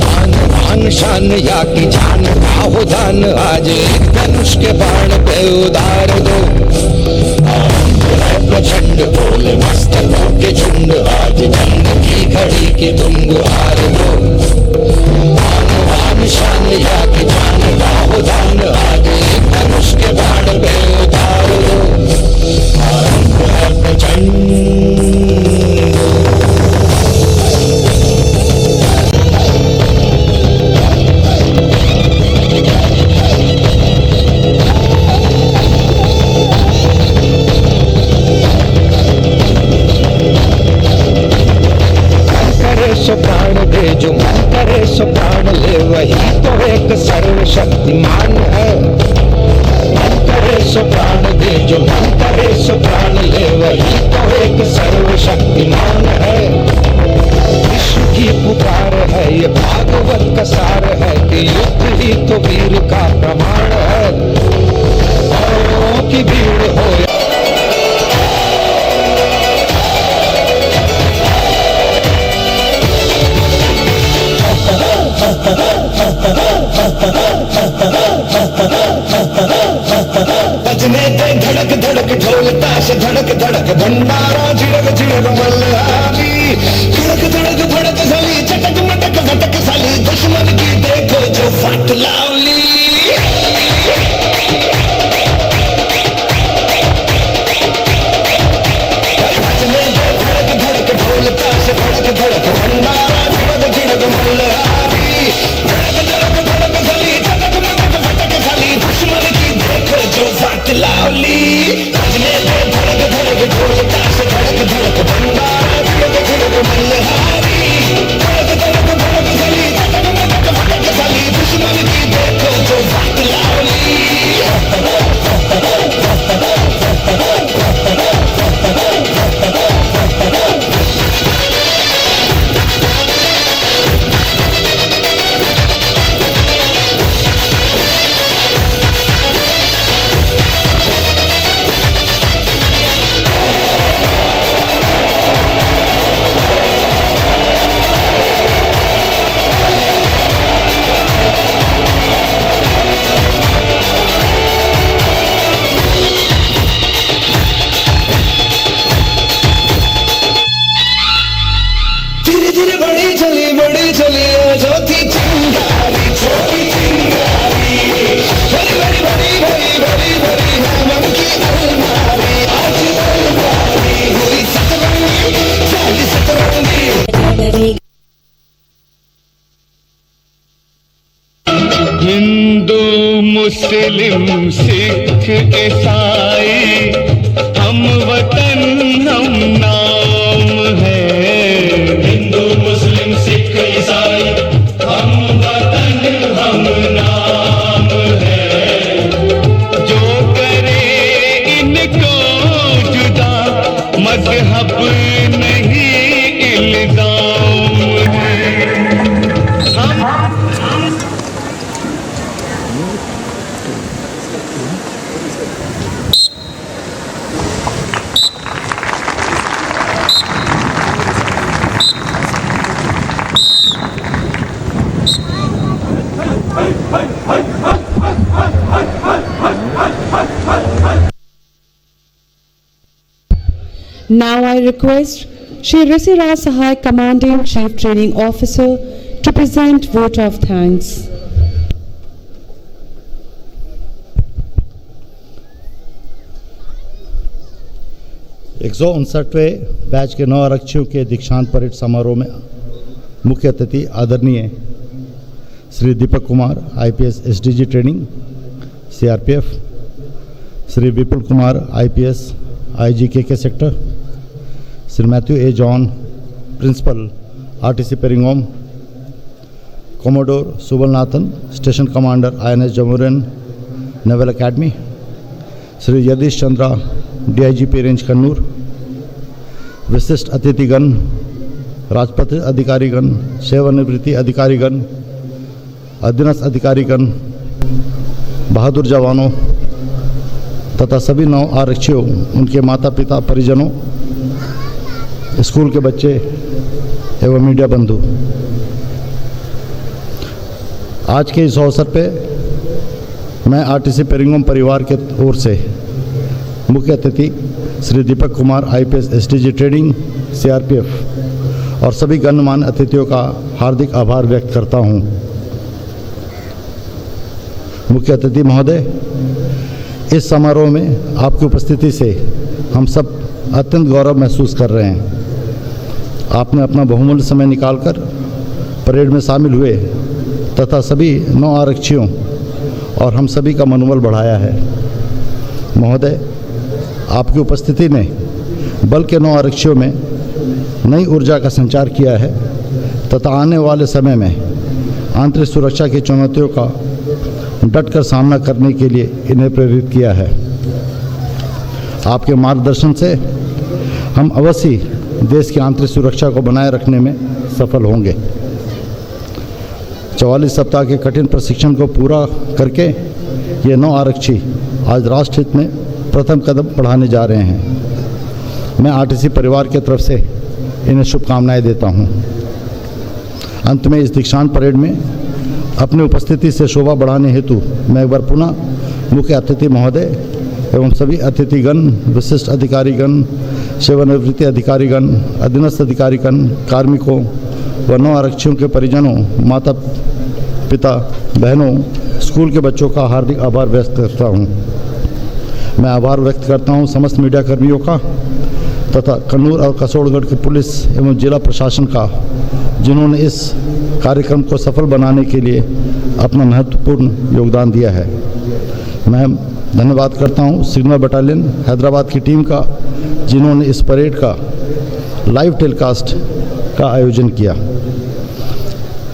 आन आन शान या की जान हो दान, आज एक धनुष के बाण पे उतार दो। प्रचंड बोल मस्तकों के झुंड, आज जंग की घड़ी की तुम गुहार दो। आन शान या की जान हो दान, आज एक धनुष के बाण पे उतार दो। आरंभ है प्रचंड। सो प्राण दे जो मन करे सो प्राण ले, वही तो एक सर्वशक्तिमान है। मन करे सो प्राण दे जो मन करे सो प्राण ले, वही तो एक सर्वशक्तिमान है। विश्व की पुकार है ये भागवत का सार है, कि युद्ध ही तो वीर का प्रमाण है। औरों की भीड़ हो बजने दे धड़क धड़क ढोल ताश, धड़क धड़क भंडारा, झिड़क झिड़क मल्हारी। धड़क धड़क भड़क साली, चटक मटक भटक साली, दुश्मन की देखो जो फट लावली। बजने दे धड़क धड़क ढोल ताश, धड़क धड़क भंडारा, झिड़क झिड़क मल्हारी। धड़क धड़क भड़क साली, चटक मटक भटक साली, दुश्मन की देखो जो फट लावली। बजने दे धड़क धड़क ढोल ताश, धड़क धड़क भंडारा, झिड़क झिड़क मल्हारी। धड़क धड़क भड़क साली, चटक मटक भटक साली, दुश्मन की देखो जो फट लावली। धीरे धीरे बड़ी चली जो थी चिंगारी, छोटी चिंगारी। बड़ी बड़ी बड़ी बड़ी बड़ी बड़ी है मन की अलमारी, आज अलमारी हुई सतरंगी, साली सतरंगी। हिंदू मुस्लिम सिख ईसाई, हम वतन हम नाम है। हिंदू मुस्लिम सिख ईसाई, हम वतन हम नाम है। जो करे इनको जुदा, मजहब नहीं इल्जाम है। हम Now I request Shri Risi Raj Sahai, Commanding Chief Training Officer, to present vote of thanks. एक बैच के 9 आरक्षियों के दीक्षांत परेड समारोह में मुख्य अतिथि आदरणीय Shri Deepak Kumar, IPS SDG training CRPF, Shri Vipul Kumar, IPS IG KK सेक्टर, Shri Matthew A. John, principal RTC Peringom, commodore Subal Nathan, station commander INS Zamorin naval academy, Shri Yadish Chandra, DIGP range Kannur, विशिष्ट अतिथिगण, राजपत्रित अधिकारीगण, सेवानिवृत्ति अधिकारीगण, अधीनस्थ अधिकारीगण, बहादुर जवानों तथा सभी नव आरक्षियों, उनके माता पिता, परिजनों, स्कूल के बच्चे एवं मीडिया बंधु, आज के इस अवसर पे मैं आरटीसी पेरिंगम परिवार के ओर से मुख्य अतिथि Shri Deepak Kumar IPS SDG training CRPF और सभी गणमान्य अतिथियों का हार्दिक आभार व्यक्त करता हूं। मुख्य अतिथि महोदय, इस समारोह में आपकी उपस्थिति से हम सब अत्यंत गौरव महसूस कर रहे हैं। आपने अपना बहुमूल्य समय निकालकर परेड में शामिल हुए तथा सभी नौ आरक्षियों और हम सभी का मनोबल बढ़ाया है। महोदय, आपकी उपस्थिति ने बल के नौ आरक्षियों में नई ऊर्जा का संचार किया है तथा आने वाले समय में आंतरिक सुरक्षा की चुनौतियों का डटकर सामना करने के लिए इन्हें प्रेरित किया है। आपके मार्गदर्शन से हम अवश्य देश की आंतरिक सुरक्षा को बनाए रखने में सफल होंगे। 44 सप्ताह के कठिन प्रशिक्षण को पूरा करके ये 9 आरक्षी आज राष्ट्र हित में प्रथम कदम बढ़ाने जा रहे हैं। मैं आरटीसी परिवार की तरफ से इन्हें शुभकामनाएं देता हूं। अंत में इस दीक्षांत परेड में अपनी उपस्थिति से शोभा बढ़ाने हेतु मैं एक बार पुनः मुख्य अतिथि महोदय एवं सभी अतिथिगण, विशिष्ट अधिकारीगण, सेवानिवृत्ति अधिकारीगण, अधीनस्थ अधिकारीगण, कार्मिकों व नौ आरक्षियों के परिजनों, माता पिता, बहनों, स्कूल के बच्चों का हार्दिक आभार व्यक्त करता हूं। मैं आभार व्यक्त करता हूं समस्त मीडिया कर्मियों का तथा कन्नूर और कसौड़गढ़ की पुलिस एवं जिला प्रशासन का, जिन्होंने इस कार्यक्रम को सफल बनाने के लिए अपना महत्वपूर्ण योगदान दिया है। मैं धन्यवाद करता हूं सिग्नल बटालियन हैदराबाद की टीम का, जिन्होंने इस परेड का लाइव टेलीकास्ट का आयोजन किया।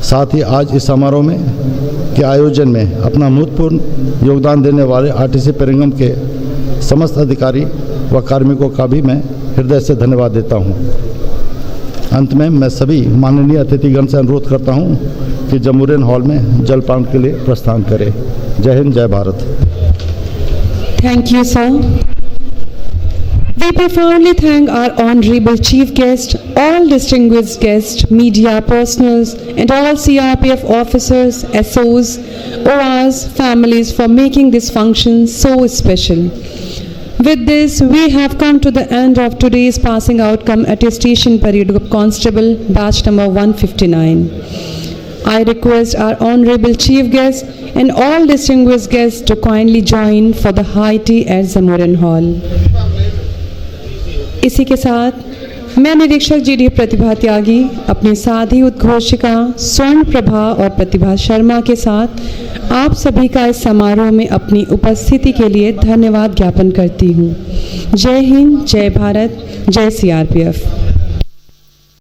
साथ ही आज इस समारोह में के आयोजन में अपना महत्वपूर्ण योगदान देने वाले आरटीसी पेरिंगम के समस्त अधिकारी व कार्मिकों का भी मैं हृदय से धन्यवाद देता हूं। अंत में मैं सभी माननीय अतिथिगण से अनुरोध करता हूं कि जमूरियन हॉल में जलपान के लिए प्रस्थान करें। जय हिंद, जय Bharat. Thank you, sir. We profoundly thank our honorable chief guest, all distinguished guests, media personals, and all CRPF officers, SOs, ORs, families for making this function so special. With this, we have come to the end of today's passing out cum attestation parade of Constable, batch number 159. I request our honorable chief guest and all distinguished guests to kindly join for the high tea at Zamorian Hall. इसी के साथ मैं निरीक्षक GD प्रतिभा त्यागी अपनी साधी उद्घोषिका स्वर्ण प्रभा और प्रतिभा शर्मा के साथ आप सभी का इस समारोह में अपनी उपस्थिति के लिए धन्यवाद ज्ञापन करती हूँ। जय हिंद, जय भारत, जय CRPF।